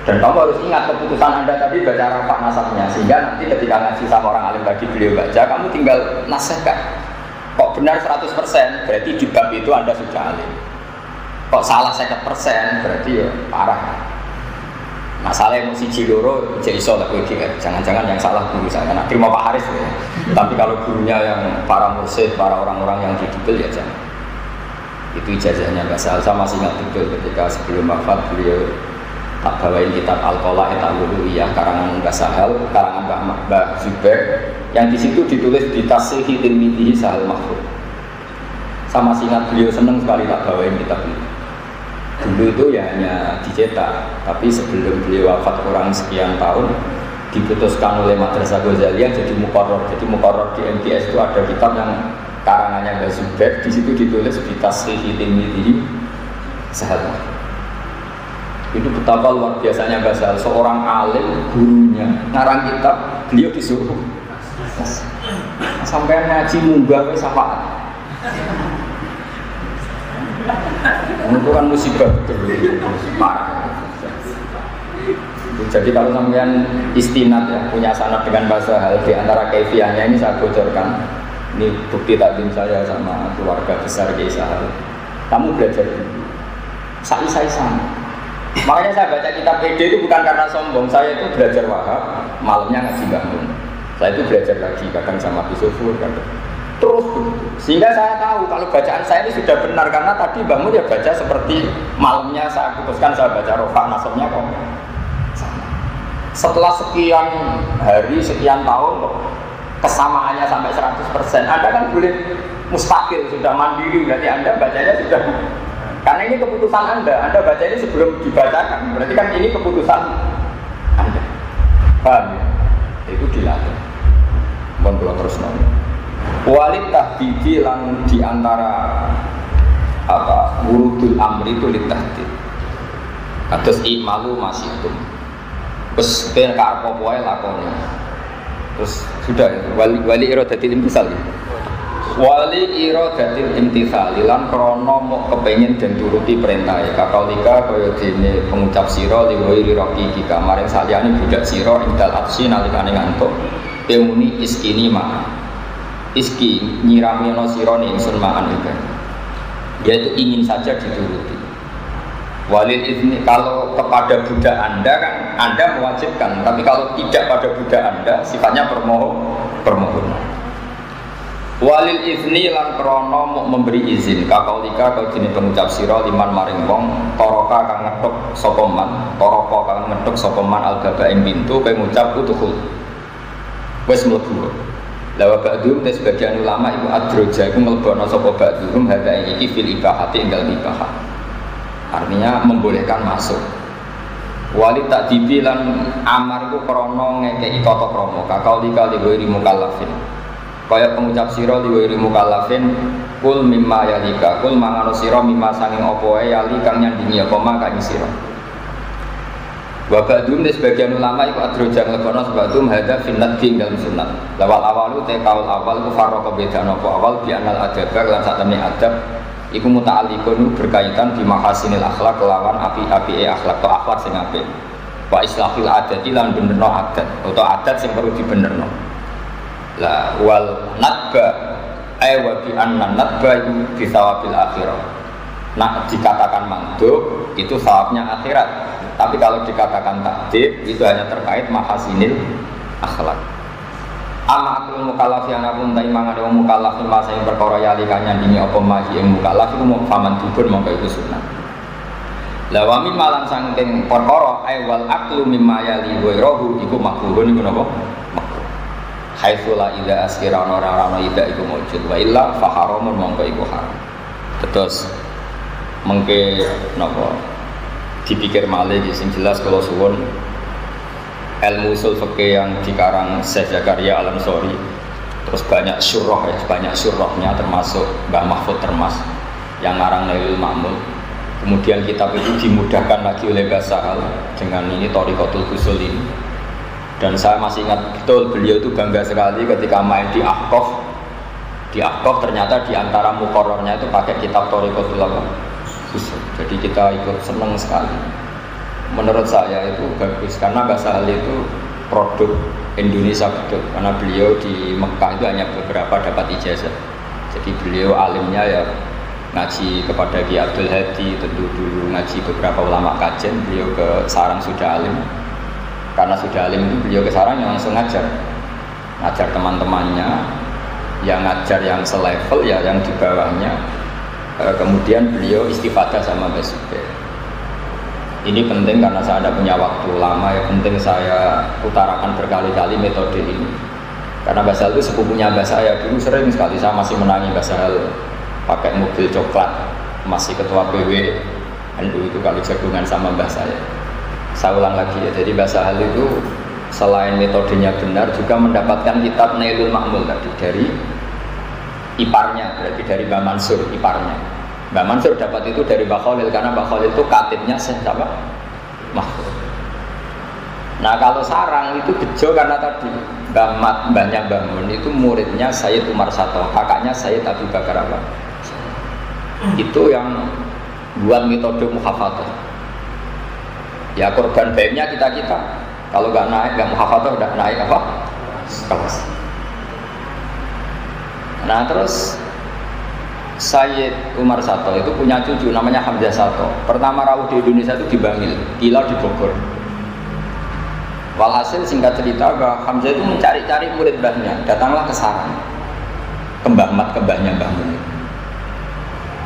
Dan kamu harus ingat keputusan Anda tadi baca rapat nasabnya. Sehingga nanti ketika ngaji sama orang alim tadi beliau baca, kamu tinggal nasihatkan. Kok benar 100%, berarti di bab itu Anda sudah alim. Kok salah 50%, berarti ya parah. Masalah yang mesti jiloro, jadi isolah jangan-jangan yang salah guru saya. Nah, terima Pak Haris ya. Tapi kalau gurunya yang para mursyid, para orang-orang yang didikil ya jangan. Itu ijazahnya Mbak Salsa masih ingat betul ketika sebelum wafat beliau tak bawain kitab Al-Qola Etaluluiyah karangan Mbak Sahal, karangan Mbak Zubair, yang di situ ditulis di Tashihi Tilmidihi Sahal Mahfud. Saya masih ingat beliau senang sekali tak bawain kitab itu. Dulu itu ya hanya dicetak, tapi sebelum beliau wafat kurang sekian tahun diputuskan oleh Madrasah Ghazaliyah jadi muqarrar. Jadi muqarrar di MTS itu ada kitab yang karangannya Mbak Zubair, di situ ditulis di Tashihi Tilmidihi Sahal Mahfud. Itu betapa luar biasanya Mbak Sahal, seorang alim gurunya ngarang kitab, beliau disuruh sampai ngaji munggah ke syafaat. Itu kan musibah betul, parah. Jadi kalau sampean istinad ya punya sanad dengan bahasa hal di antara kaifiahnya ini saya bocorkan. Ini bukti takdim saya sama keluarga besar Kiai Sahal. Kamu belajar dulu. Saya sama. Makanya saya baca kitab PD itu bukan karena sombong. Saya itu belajar wahab, malamnya ngaji bangun. Saya itu belajar lagi kadang sama Bisufur kadang. Terus sehingga saya tahu kalau bacaan saya ini sudah benar karena tadi bangun ya baca seperti malamnya saya putuskan saya baca rofa nasabnya kok sama. Setelah sekian hari sekian tahun kok kesamaannya sampai 100%. Anda kan boleh mustakil sudah mandiri berarti Anda bacanya sudah karena ini keputusan Anda baca ini sebelum dibacakan berarti kan ini keputusan Anda. Paham ya? Itu dilatih. Mohon kalau terus nanya. Walid tahdidi lan diantara wurudul amri itu litahdid. Kados imalu masih itu. Terus ben karep wae lakone. Terus sudah ya, wali iradatil imtisal. Wali iradatil imtisal lan krana mok kepengin den turuti perintahe. Kakalika kaya dene pengucap sira liwai roki kika maring saliyane budak sira indal afsi nalikane ngantuk. Pemuni iskini ma. Iski nyirami no sironi ingsun ma'an itu, yaitu ingin saja dituruti. Walil izni kalau kepada budak Anda kan Anda mewajibkan, tapi kalau tidak pada budak Anda sifatnya permohonan. Walil izni lan krono mau memberi izin kakaulika kau jenis pengucap siro liman maring wong toroka kang ngetuk sokoman toroko kang ngetuk sokoman al-baba ing pintu kau ngucap utuhul wes mlebu. Lawa ba'dhum te sebagian ulama iku adroja iku ngelbono sapa ba'dhum hada iki fil ibahati enggal ibahah. Artinya membolehkan masuk. Wali tak dibilang amar iku krana ngekeki tata krama kakau dikali wiri mukallafin. Kaya pengucap sira liwiri mukallafin kul mimma yalika kul mangano sira mimma sanging apa wae yali kang nyandingi apa maka ing sira. Wa ba'dhum sebagian ulama iku adroja nglebono sebadum hadza finnat dalam sunat. Lawal awalu te kaul awal ku farqa bedana apa awal bi anal adab lan sakmene adab iku muta'alliqun berkaitan bi mahasinil akhlak lawan api-apike akhlak to akhlak sing apik. Wa islahil adati lan benerno adat utawa adat sing perlu dibenerno. La wal nadba ay wa bi anna nadba bi thawabil akhirah. Nah dikatakan mandub itu thawabnya akhirat. Tapi kalau dikatakan takdib itu hanya terkait mahasinil akhlak. Ama akul mukallaf yang apun ta imangan wong mukallaf masa yang perkara yali kanyandingi apa maji ing mukallaf iku mau faman dubur mongko iku sunah. La wa min malan saking perkara ay wal aklu mimma yali wa rahu iku makruhun iku napa? Makruh. Haitsu la ila askira ora ida iku mujud wa illa fa haramun mongko iku haram. Terus mengke napa? Dipikir malih sing jelas kalau suwun ilmu usul fikih yang dikarang Syekh Zakaria Al-Ansori terus banyak syurah ya, banyak syurahnya termasuk Mbah Mahfud Termas yang ngarang Nailul Ma'mul. Kemudian kitab itu dimudahkan lagi oleh Mbah Sahal dengan ini Thariqatul Usul ini. Dan saya masih ingat betul beliau itu bangga sekali ketika main di Ahqaf. Di Ahqaf ternyata di antara muqarrarnya itu pakai kitab Thariqatul Usul. Jadi kita ikut senang sekali. Menurut saya itu bagus karena Mbah Sahal itu produk Indonesia betul. Karena beliau di Mekah itu hanya beberapa dapat ijazah. Jadi beliau alimnya ya ngaji kepada Ki Abdul Hadi, tentu dulu ngaji beberapa ulama kajen, beliau ke Sarang sudah alim. Karena sudah alim itu beliau ke Sarang yang langsung ngajar teman-temannya, yang ngajar yang selevel ya yang di bawahnya. Kemudian beliau istifadah sama Mbah Zubair. Ini penting karena saya tidak punya waktu lama ya, penting saya utarakan berkali-kali metode ini. Karena Mbah Sahal itu sepupunya Mbah saya, dulu sering sekali saya masih menangi Mbah Sahal pakai mobil coklat, masih ketua PW NU itu kalau jagungan sama Mbah saya. Saya ulang lagi ya, jadi Mbah Sahal itu selain metodenya benar juga mendapatkan kitab Nailul Ma'mul tadi dari iparnya, berarti dari Mbah Mansur iparnya. Mbah Mansur dapat itu dari Mbah Khalil karena Mbah Khalil itu katibnya siapa? Mahfud. Nah kalau Sarang itu bejo karena tadi mbahnya Mbah Mun itu muridnya Sayyid Umar Sato, kakaknya Sayyid Abu Bakar apa? Itu yang buat metode muhafadzah. Ya korban baiknya kita. Kalau nggak naik, nggak muhafadzah udah naik apa? Kelas. Nah terus Sayyid Umar Sato itu punya cucu namanya Hamzah Sato. Pertama rawuh di Indonesia itu di Bangil, Kila di Bogor. Walhasil singkat cerita bahwa Hamzah itu mencari-cari murid mbahnya, datanglah ke Sarang, ke Mbah Mat, ke mbahnya Mbah Mun.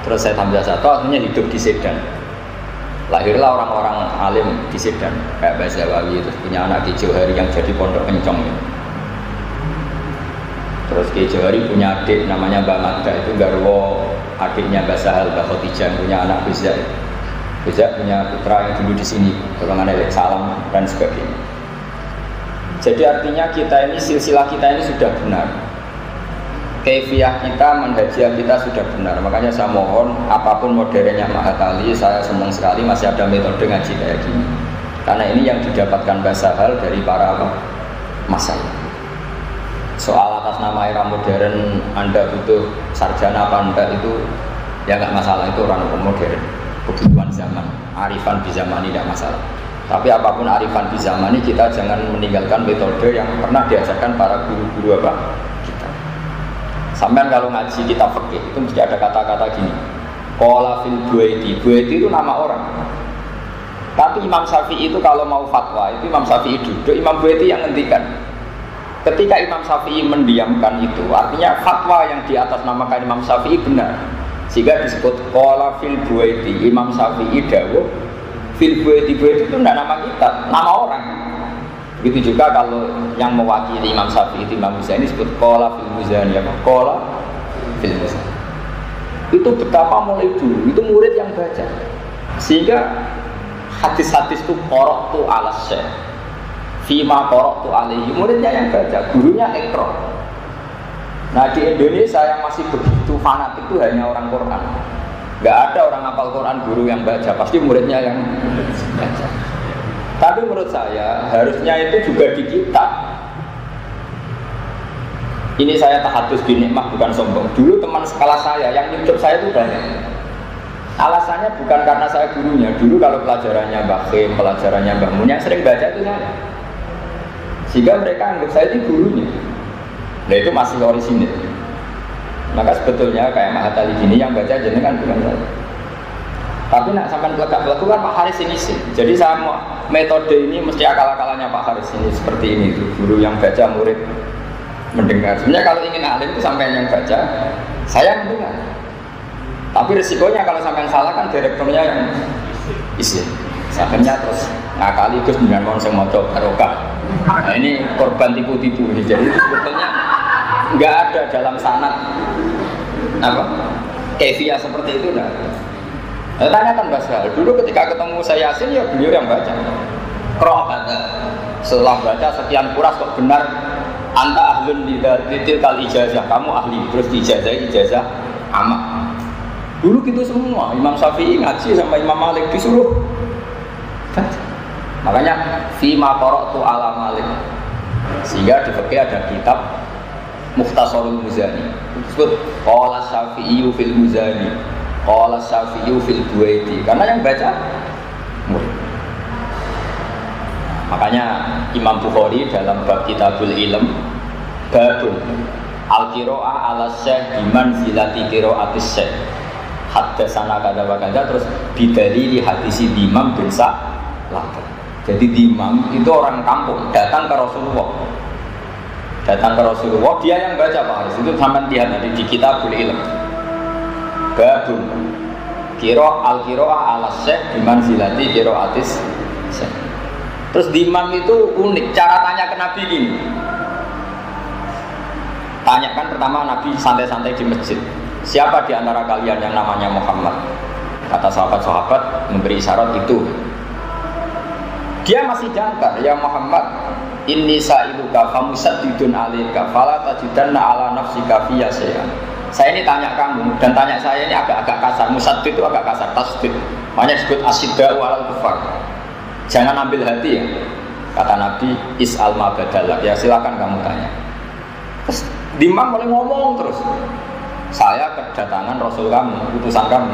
Terus Sayyid Hamzah Sato akhirnya hidup di Sedan. Lahirlah orang-orang alim di Sedan, kayak Mbah Zawawi, terus punya anak Ki Johari yang jadi pondok Encong. Terus Ki Johari punya adik namanya Mbah Magda, itu garwo adiknya Mbah Sahal, Mbah Khotijah, punya anak Huzak. Huzak punya putra yang dulu di sini, golongan Elek Salam dan sebagainya. Jadi artinya kita ini, silsilah kita ini sudah benar. Kefiah kita, manhajiyah kita sudah benar. Makanya saya mohon, apapun modernnya Mahat Ali, saya senang sekali masih ada metode ngaji kayak gini. Karena ini yang didapatkan Mbah Sahal dari para masayikh. Soal atas nama era modern Anda butuh sarjana apa enggak itu ya nggak masalah, itu orang modern, kebutuhan zaman, arifan di zaman ini tidak masalah. Tapi apapun arifan di zaman ini kita jangan meninggalkan metode yang pernah diajarkan para guru-guru apa kita. Sampai kalau ngaji kitab fikih itu mesti ada kata-kata gini, qala fil Buaiti. Buaiti itu nama orang. Tapi Imam Syafi'i itu kalau mau fatwa itu Imam Syafi'i duduk, Imam Buaiti yang ngendikan. Ketika Imam Syafi'i mendiamkan itu, artinya fatwa yang di atas namakan Imam Syafi'i benar. Sehingga disebut qala fil Buaiti. Imam Syafi'i dawuh fil Buaiti. Buaiti itu tidak nama kita, nama orang. Begitu juga kalau yang mewakili Imam Syafi'i itu Imam Muzani disebut qala fil Muzani, apa? Qala fil Muzani. Itu betapa mulai dulu itu murid yang baca. Sehingga hadis-hadis itu qara'tu ala syekh. Fima qara'tu alaihi, muridnya yang baca, gurunya ikra. Nah di Indonesia yang masih begitu fanatik itu hanya orang Quran. Nggak ada orang hafal Quran guru yang baca, pasti muridnya yang baca. Tapi menurut saya harusnya itu juga di kita. Ini saya tahadus binikmah bukan sombong. Dulu teman sekelas saya yang nyucup saya itu banyak. Alasannya bukan karena saya gurunya. Dulu kalau pelajarannya Mbah Khim, pelajarannya Mbah Mun yang sering baca itu saya. Sehingga mereka anggap saya itu gurunya. Nah itu masih orisinil. Maka sebetulnya kayak Mahat Ali gini yang baca jenengan bukan saya. Tapi nak sampai peledak-peledak kan Pak Haris ini sih. Jadi saya mau metode ini mesti akal-akalannya Pak Haris ini seperti ini tuh. Guru yang baca, murid mendengar. Sebenarnya kalau ingin alim itu sampai yang baca, saya mendengar. Tapi resikonya kalau sampai salah kan direkturnya yang isi. Akhirnya terus ngakali terus dengan mohon saya mau coba barokah. Nah ini korban tipu-tipu. Jadi itu sebetulnya nggak ada dalam sanad apa kefiah seperti itu dah. Nah, tanyakan Mbah Sahal dulu ketika ketemu saya Yasin ya beliau yang baca. Qra' baca. Setelah baca sekian kuras kok benar anta ahlun litil kal ijazah, kamu ahli, terus ijazah amak. Dulu gitu semua, Imam Syafi'i ngaji sama Imam Malik disuruh baca. Makanya fima qara'tu ala Malik. Sehingga di fikih ada kitab Mukhtasarul Muzani. Disebut qala Syafi'i fil Muzani, qala Syafi'i fil Buaiti. Karena yang baca murid. Makanya Imam Bukhari dalam bab Kitabul Ilm babun al-qira'ah ala syekh biman zilati qira'atis syekh. Haddatsana kada wa kada terus bidalili hadisi Imam bin Sa'lab. Jadi Imam itu orang kampung datang ke Rasulullah. Datang ke Rasulullah, dia yang baca Pak Haris. Itu sampai lihat nanti di Kitabul Ilm. Babun al-qira'ah ala syekh biman zilati qira'atis syekh. Terus di Imam itu unik, cara tanya ke Nabi gini. Tanyakan pertama Nabi santai-santai di masjid. Siapa di antara kalian yang namanya Muhammad? Kata sahabat-sahabat memberi isyarat itu. Dia masih jangkar, ya Muhammad, inni sa'iluka famusaddidun alika fala tajidanna ala nafsika fiyya syai'an. Saya ini tanya kamu dan tanya saya ini agak-agak kasar. Musaddid itu agak kasar, tasdid. Makanya disebut asyidda walal kufar. Jangan ambil hati ya. Kata Nabi, is'al ma badalak. Ya silakan kamu tanya. Terus Dimam mulai ngomong terus. Saya kedatangan Rasul kamu, utusan kamu.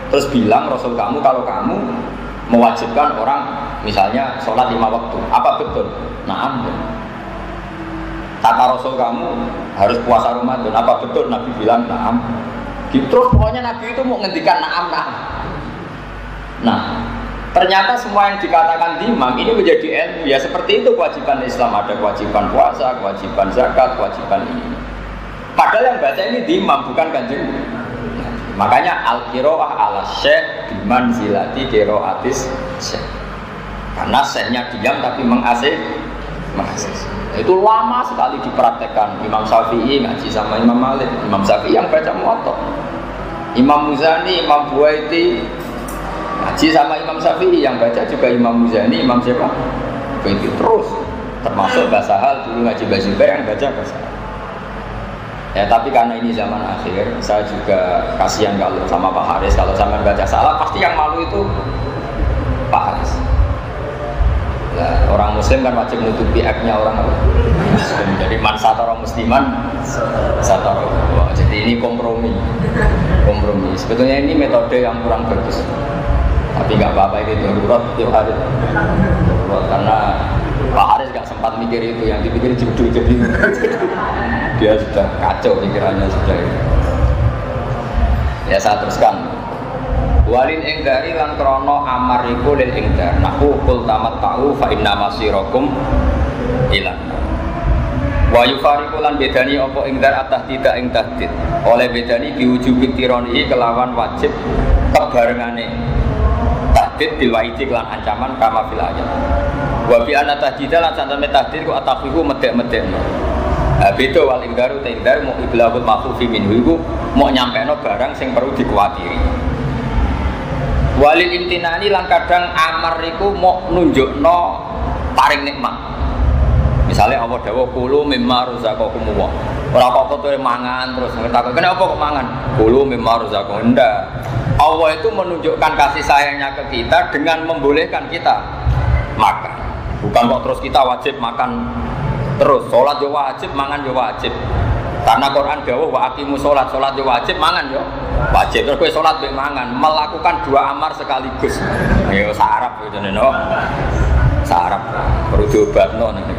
Terus bilang Rasul kamu kalau kamu mewajibkan orang misalnya sholat 5 waktu. Apa betul? Naam. Kata Rasul kamu harus puasa Ramadan. Apa betul? Nabi bilang naam. Terus pokoknya Nabi itu mau ngendikan naam. Nah, ternyata semua yang dikatakan Imam ini menjadi ilmu. Ya seperti itu kewajiban Islam. Ada kewajiban puasa, kewajiban zakat, kewajiban ini. Padahal yang baca ini Imam bukan Kanjeng. Makanya al-qira'ah ala syekh bimanzilati qira'atis syekh. Karena syekhnya diam tapi mengasih. Itu lama sekali dipraktekkan. Imam Syafi'i ngaji sama Imam Malik. Imam Syafi'i yang baca Muwatta. Imam Muzani, Imam Buaiti ngaji sama Imam Syafi'i, yang baca juga Imam Muzani, Imam siapa? Buaiti terus. Termasuk bahasa hal dulu ngaji Bazubair yang baca bahasa hal. Ya tapi karena ini zaman akhir, saya juga kasihan kalau sama Pak Haris, kalau sama baca salah pasti yang malu itu Pak Haris. Nah, orang Muslim kan wajib menutupi aibnya orang Muslim. Jadi man satara musliman satara. Jadi ini kompromi. Sebetulnya ini metode yang kurang bagus. Tapi nggak apa-apa, ini darurat tiap hari. Karena Pak Haris nggak sempat mikir itu, yang dipikir judul jadi dia sudah kacau pikirannya sudah. Ya saya teruskan. Walil ingdari lan krono amariku lil ingdar. Nahu kul tamat ta'u fa inna masirakum ilan. Wa yufariku lan bedani opo ingdar atah tidak ing tahdid. Oleh bedani diwujubi tironi kelawan wajib kebarengane tahdid dilwaidi kelan ancaman kama fil ayat. Wa bi anna tahdida lan santen tahdid ku atafiku medek-medekno. Beda wal ingdaru ta ingdar mau iblahul mafufi minhu iku mau nyampeno barang sing perlu dikuatiri. Walil imtinani lan kadang amar iku mau nunjukno paring nikmat. Misalnya Allah dawuh kulu mimma razaqakum wa. Ora kok kowe mangan terus ngetakon kenapa kok mangan? Kulu mimma razaqakum. Ndak. Allah itu menunjukkan kasih sayangnya ke kita dengan membolehkan kita makan. Bukan kok terus kita wajib makan terus. Sholat yo wajib, mangan yo wajib. Karena Quran dawuh wa aqimus sholat, sholat yo wajib, mangan yo wajib. Terus kowe sholat mbek mangan, melakukan dua amar sekaligus. Ayo sarap yo jenenge no. Sarap perlu diobatno niku.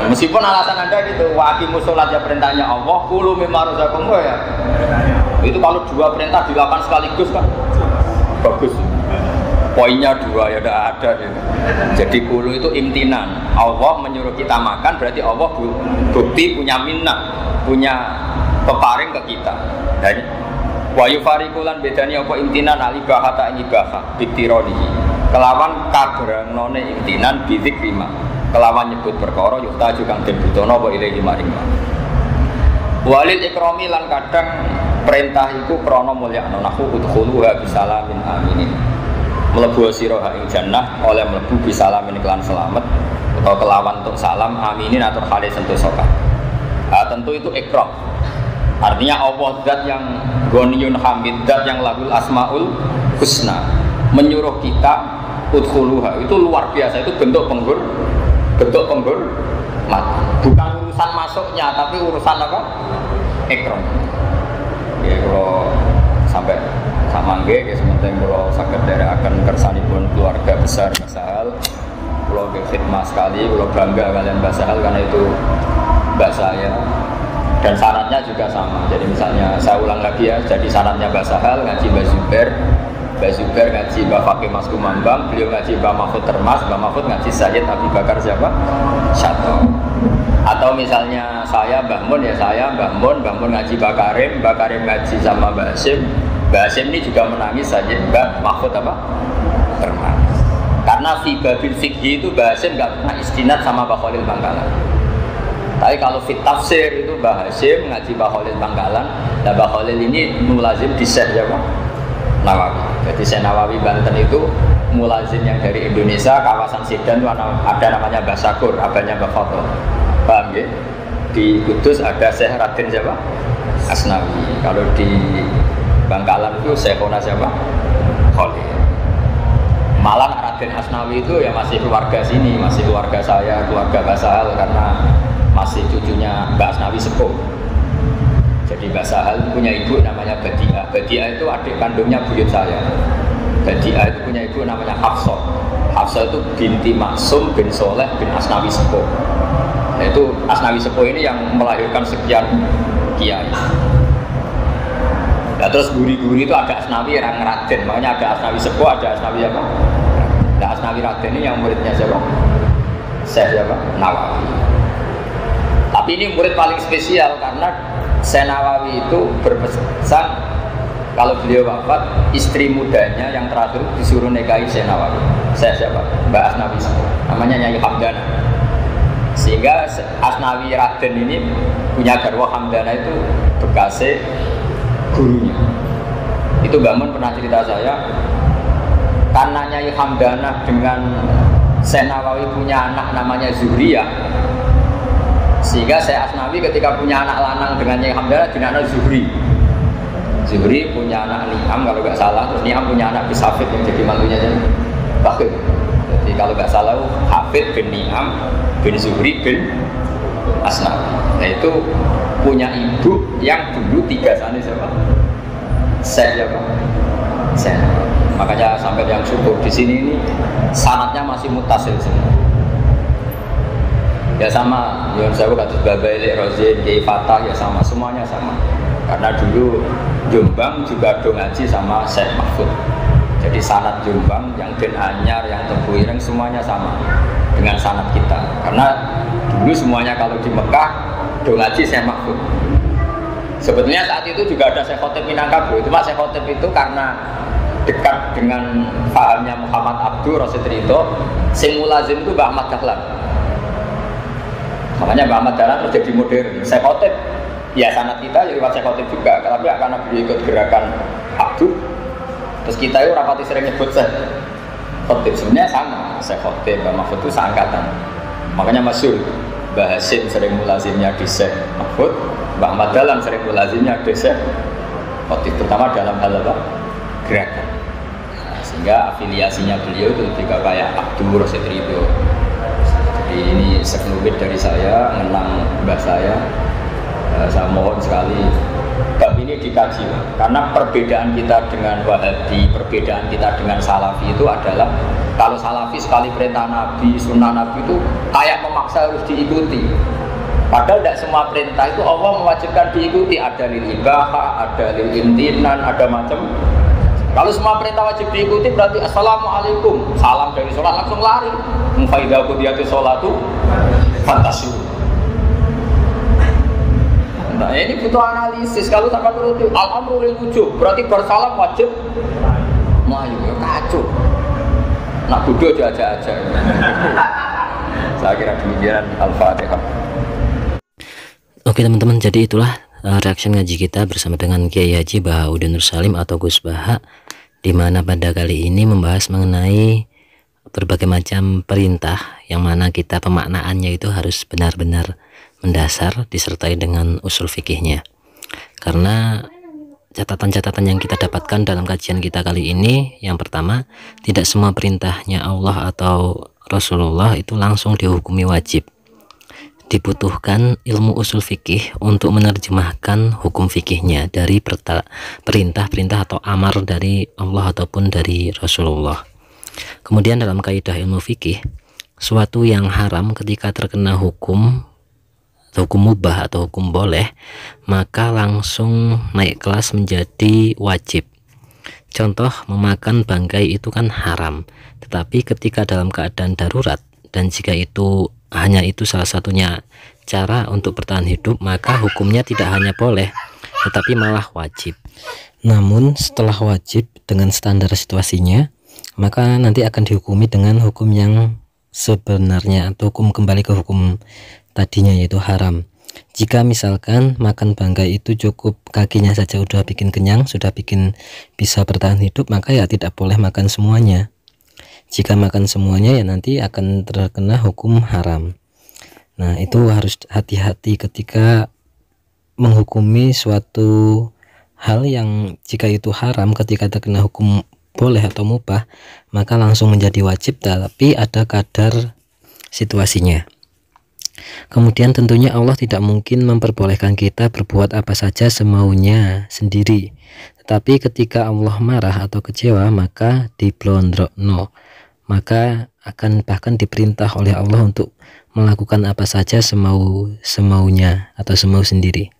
Meskipun alasan Anda gitu, wa aqimus sholat ya perintahnya Allah, kulu mimma razaqakum ya. Itu kalau dua perintah dilakukan sekaligus kan bagus. Poinnya dua ya tidak ada gitu. Jadi kulu itu imtinan. Allah menyuruh kita makan berarti Allah bukti punya minnah, punya peparing ke kita. Jadi wa yufarikulan bedani apa imtinan alibah ta ibah bitironi. Kelawan kaberangnone imtinan bidik lima. Kelawan nyebut perkara yukta juga den butono apa ilahi maring. Walil ikrami lan kadang perintah iku krana mulyakno nahu udkhuluha bisalamin aminin. Mlebu sira ing jannah oleh mlebu bisalamin kelan selamat atau kelawan untuk salam aminin atau hale sentosa. Tentu itu ikram. Artinya Allah zat yang Ghaniyun Hamid, zat yang lahul asmaul husna, menyuruh kita udkhuluha. Itu luar biasa, itu bentuk penghormatan. Bukan urusan masuknya, tapi urusan apa? Ikram. Ya kalau sampai sama nggih ya sementing kalau saged akan kersanipun keluarga besar Mbah Sahal. Kalau khidmah sekali, kalau bangga kalian Mbah Sahal karena itu mbak saya. Dan syaratnya juga sama. Jadi misalnya saya ulang lagi ya, jadi syaratnya Mbah Sahal ngaji Mbah Zubair ngaji Mbah Fakih Mas Kumambang, beliau ngaji Mbah Mahfud Termas, Mbah Mahfud ngaji Sayyid Abi Bakar siapa? Syato. Atau misalnya saya Mbah Mun ya saya Mbah Mun ngaji Mbah Karim ngaji sama Mbah Hasyim ini juga menangis Sayyid Mbah Mahfud apa? Termas. Karena fi babil fikhi itu Mbah Hasyim enggak pernah istinad sama Mbah Khalil Bangkalan. Tapi kalau fit tafsir itu Mbah Hasyim ngaji Mbah Khalil Bangkalan, dan Mbah Khalil ini mulazim di Syekh siapa? Nawawi. Jadi Syekh Nawawi Banten itu mulazim yang dari Indonesia, kawasan Sidan itu ada namanya Mbah Syakur, abahnya Mbah Khoto. Paham ya? Di Kudus ada Syekh Raden siapa? Asnawi. Kalau di Bangkalan itu Syekhona siapa? Khalil. Malah Raden Asnawi itu ya masih keluarga sini, masih keluarga saya, keluarga Mbah Sahal karena masih cucunya Mbak Asnawi sepuh. Jadi Mbak Sahal punya ibu namanya Badiah. Badiah itu adik kandungnya buyut saya. Badiah itu punya ibu namanya Hafsah. Hafsah itu binti Maksum bin Soleh bin Asnawi sepuh. Nah, itu Asnawi sepuh ini yang melahirkan sekian kiai. Nah, terus guri-guri itu ada Asnawi yang Raden, makanya ada Asnawi sepuh, ada Asnawi apa? Nah, Asnawi Raden ini yang muridnya siapa? Syekh siapa? Nawawi. Tapi ini murid paling spesial karena Syekh Nawawi itu berpesan kalau beliau wafat, istri mudanya yang terakhir disuruh nikahi Syekh Nawawi. Syekh siapa? Mbak Asnawi sepuh. Namanya Nyai Hamdana. Sehingga Asnawi Raden ini punya garwa Hamdana itu bekasnya gurunya. Itu Mbak Mun pernah cerita saya, karena Nyai Hamdana dengan Syekh Nawawi punya anak namanya Zuhriyah, sehingga Syekh Asnawi ketika punya anak lanang dengan Nyai Hamdana dinamakan Zuhri. Zuhri punya anak Ni'am kalau nggak salah, terus Ni'am punya anak Bisafid yang jadi mantunya Bakir. Jadi kalau nggak salah Hafid bin Ni'am bin Zuhri bin Asnawi. Nah itu punya ibu yang dulu tiga sana siapa? Syekh siapa? Syekh. Makanya sampai yang syukur di sini ini sanadnya masih mutasil semua. Ya sama, Yon Sewu kados Babaili Rozin, Kiai Fatah ya sama, semuanya sama. Karena dulu Jombang juga do ngaji sama Syekh Mahfud. Jadi sanad Jombang, yang Den Anyar, yang Tebu Ireng semuanya sama dengan sanad kita. Karena dulu semuanya kalau di Mekah do ngaji Syekh Mahfud. Sebetulnya saat itu juga ada Syekh Khotib Minangkabau. Cuma Syekh Khotib itu karena dekat dengan pahamnya Muhammad Abdul Rasid Ridho, sing mulazim itu Mbah Ahmad Dahlan. Makanya Mbah Ahmad Dahlan terus jadi modern. Syekh Khotib ya sanad kita jadi Syekh Khotib juga, tapi karena beliau ikut gerakan Abdul, terus kita itu rapati sering nyebut Syekh Khotib. Sebenarnya sama, Syekh Khotib Mbah Mahfud itu seangkatan. Makanya masyhur Mbah Hasyim sering mulazimnya di Syekh Mahfud, Mbah Ahmad Dahlan sering mulazimnya di Syekh Khotib, terutama dalam hal apa? Gerakan. Nah, sehingga afiliasinya beliau itu lebih kayak Abdul Rasid Ridho. Jadi ini sekelumit dari saya mengenang mbah saya. Saya mohon sekali bab ini dikaji, karena perbedaan kita dengan Wahabi, perbedaan kita dengan Salafi itu adalah kalau Salafi sekali perintah Nabi, sunnah Nabi itu kayak memaksa harus diikuti. Padahal tidak semua perintah itu Allah mewajibkan diikuti. Ada lil ibaha, ada lil imtinan, ada macam. Kalau semua perintah wajib diikuti berarti assalamualaikum, salam dari sholat langsung lari. Faidah qudiyati sholatu fantasi. Nah ini butuh analisis. Kalau sampai nuruti al-amru lil wujub berarti bersalam wajib melayu, ya kacau. Nak bodoh aja. Saya kira demikian. Al-Fatihah. Oke teman-teman, jadi itulah reaction ngaji kita bersama dengan Kiai Haji Bahauddin Nur Salim atau Gus Baha, di mana pada kali ini membahas mengenai berbagai macam perintah yang mana kita pemaknaannya itu harus benar-benar mendasar disertai dengan usul fikihnya. Karena catatan-catatan yang kita dapatkan dalam kajian kita kali ini, yang pertama, tidak semua perintahnya Allah atau Rasulullah itu langsung dihukumi wajib. Dibutuhkan ilmu usul fikih untuk menerjemahkan hukum fikihnya dari perintah-perintah atau amar dari Allah ataupun dari Rasulullah. Kemudian dalam kaidah ilmu fikih, suatu yang haram ketika terkena hukum mubah atau hukum boleh, maka langsung naik kelas menjadi wajib. Contoh, memakan bangkai itu kan haram, tetapi ketika dalam keadaan darurat dan jika itu hanya itu salah satunya cara untuk bertahan hidup, maka hukumnya tidak hanya boleh tetapi malah wajib. Namun setelah wajib dengan standar situasinya, maka nanti akan dihukumi dengan hukum yang sebenarnya atau hukum kembali ke hukum tadinya, yaitu haram. Jika misalkan makan bangkai itu cukup kakinya saja udah bikin kenyang, sudah bikin bisa bertahan hidup, maka ya tidak boleh makan semuanya. Jika makan semuanya ya nanti akan terkena hukum haram. Nah, itu harus hati-hati ketika menghukumi suatu hal yang jika itu haram ketika terkena hukum boleh atau mubah, maka langsung menjadi wajib, tapi ada kadar situasinya. Kemudian tentunya Allah tidak mungkin memperbolehkan kita berbuat apa saja semaunya sendiri. Tetapi ketika Allah marah atau kecewa, maka diblondrokno, maka akan bahkan diperintah oleh Allah untuk melakukan apa saja semaunya atau semau sendiri.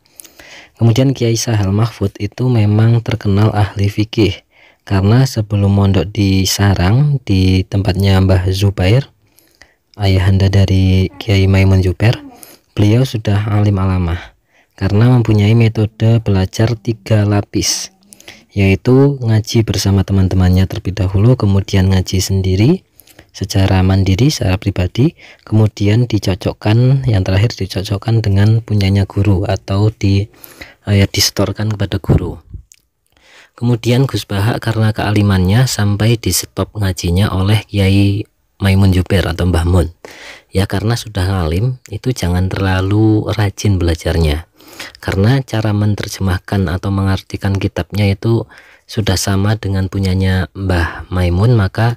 Kemudian Kiai Sahal Mahfud itu memang terkenal ahli fikih, karena sebelum mondok di Sarang di tempatnya Mbah Zubair, ayahanda dari Kiai Maimun Zubair, beliau sudah alim alamah karena mempunyai metode belajar 3 lapis, yaitu ngaji bersama teman-temannya terlebih dahulu, kemudian ngaji sendiri secara mandiri secara pribadi, kemudian dicocokkan, yang terakhir dicocokkan dengan punyanya guru atau disetorkan kepada guru. Kemudian Gus Baha karena kealimannya sampai di stop ngajinya oleh Kiai Maimun Zubair atau Mbah Mun. Ya karena sudah ngalim, itu jangan terlalu rajin belajarnya, karena cara menerjemahkan atau mengartikan kitabnya itu sudah sama dengan punyanya Mbah Maimun, maka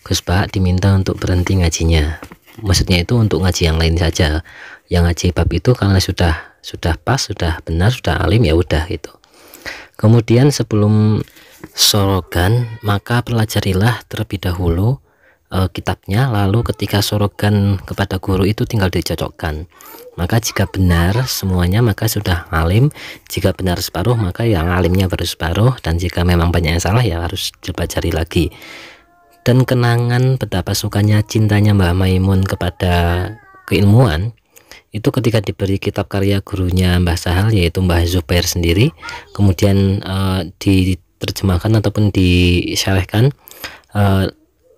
Gus Baha diminta untuk berhenti ngajinya. Maksudnya itu untuk ngaji yang lain saja. Yang ngaji bab itu karena sudah pas, sudah benar, sudah alim, ya udah gitu. Kemudian sebelum sorogan, maka pelajarilah terlebih dahulu kitabnya, lalu ketika sorogan kepada guru itu tinggal dicocokkan. Maka jika benar semuanya maka sudah alim, jika benar separuh maka yang alimnya baru separuh, dan jika memang banyak yang salah ya harus dipelajari lagi. Dan kenangan betapa sukanya cintanya Mbah Maimun kepada keilmuan itu ketika diberi kitab karya gurunya Mbah Sahal, yaitu Mbah Zubair sendiri, kemudian diterjemahkan ataupun disyarahkan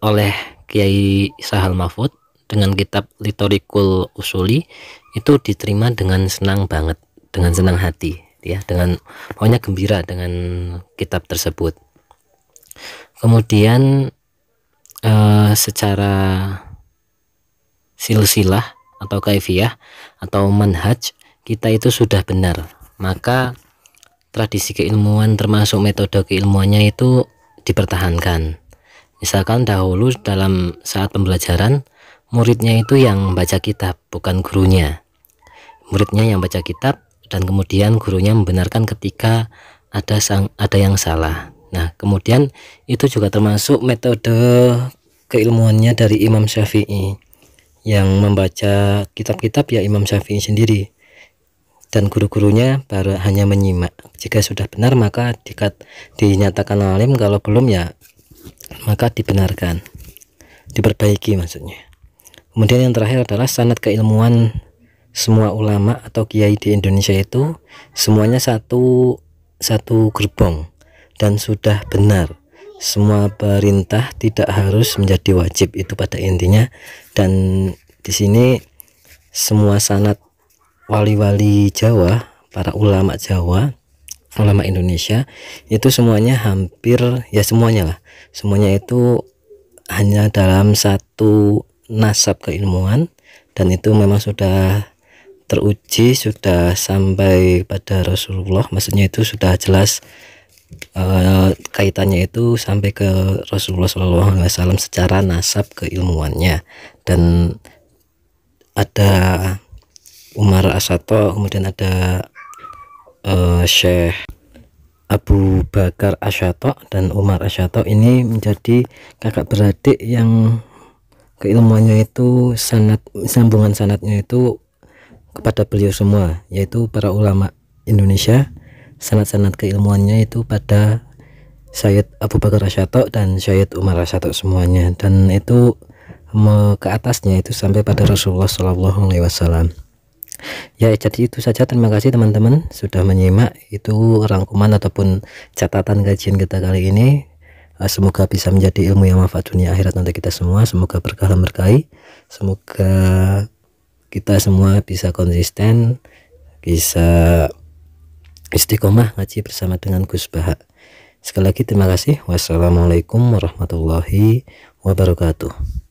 oleh Kiai Sahal Mahfud dengan kitab Litorikul Usuli, itu diterima dengan senang banget, dengan senang hati ya, dengan pokoknya gembira dengan kitab tersebut. Kemudian secara silsilah atau kaifiyah atau manhaj kita itu sudah benar, maka tradisi keilmuan termasuk metode keilmuannya itu dipertahankan. Misalkan dahulu dalam saat pembelajaran, muridnya itu yang baca kitab, bukan gurunya. Muridnya yang baca kitab dan kemudian gurunya membenarkan ketika ada yang salah. Nah, kemudian itu juga termasuk metode keilmuannya dari Imam Syafi'i, yang membaca kitab-kitab ya Imam Syafi'i sendiri, dan guru-gurunya baru hanya menyimak. Jika sudah benar maka dinyatakan alim, kalau belum ya maka dibenarkan, diperbaiki maksudnya. Kemudian yang terakhir adalah sanad keilmuan semua ulama atau kiai di Indonesia itu semuanya satu gerbong dan sudah benar. Semua perintah tidak harus menjadi wajib, itu pada intinya. Dan di sini semua sanad wali-wali Jawa, para ulama Jawa, ulama Indonesia itu semuanya hampir ya semuanya lah, semuanya itu hanya dalam satu nasab keilmuan, dan itu memang sudah teruji, sudah sampai pada Rasulullah, maksudnya itu sudah jelas kaitannya itu sampai ke Rasulullah SAW secara nasab keilmuannya. Dan ada Umar Asyato, kemudian ada Syekh Abu Bakar Asyato dan Umar Asyato. Ini menjadi kakak beradik yang keilmuannya itu sambungan sanadnya itu kepada beliau semua, yaitu para ulama Indonesia. Sanad-sanad keilmuannya itu pada Syekh Abu Bakar Asyato dan Syekh Umar Asyato semuanya, dan itu ke atasnya itu sampai pada Rasulullah SAW. Ya, jadi itu saja. Terima kasih teman-teman sudah menyimak. Itu rangkuman ataupun catatan kajian kita kali ini. Semoga bisa menjadi ilmu yang manfaat dunia akhirat untuk kita semua. Semoga berkah dan berkahi. Semoga kita semua bisa konsisten, bisa istiqomah ngaji bersama dengan Gus Baha. Sekali lagi terima kasih. Wassalamualaikum warahmatullahi wabarakatuh.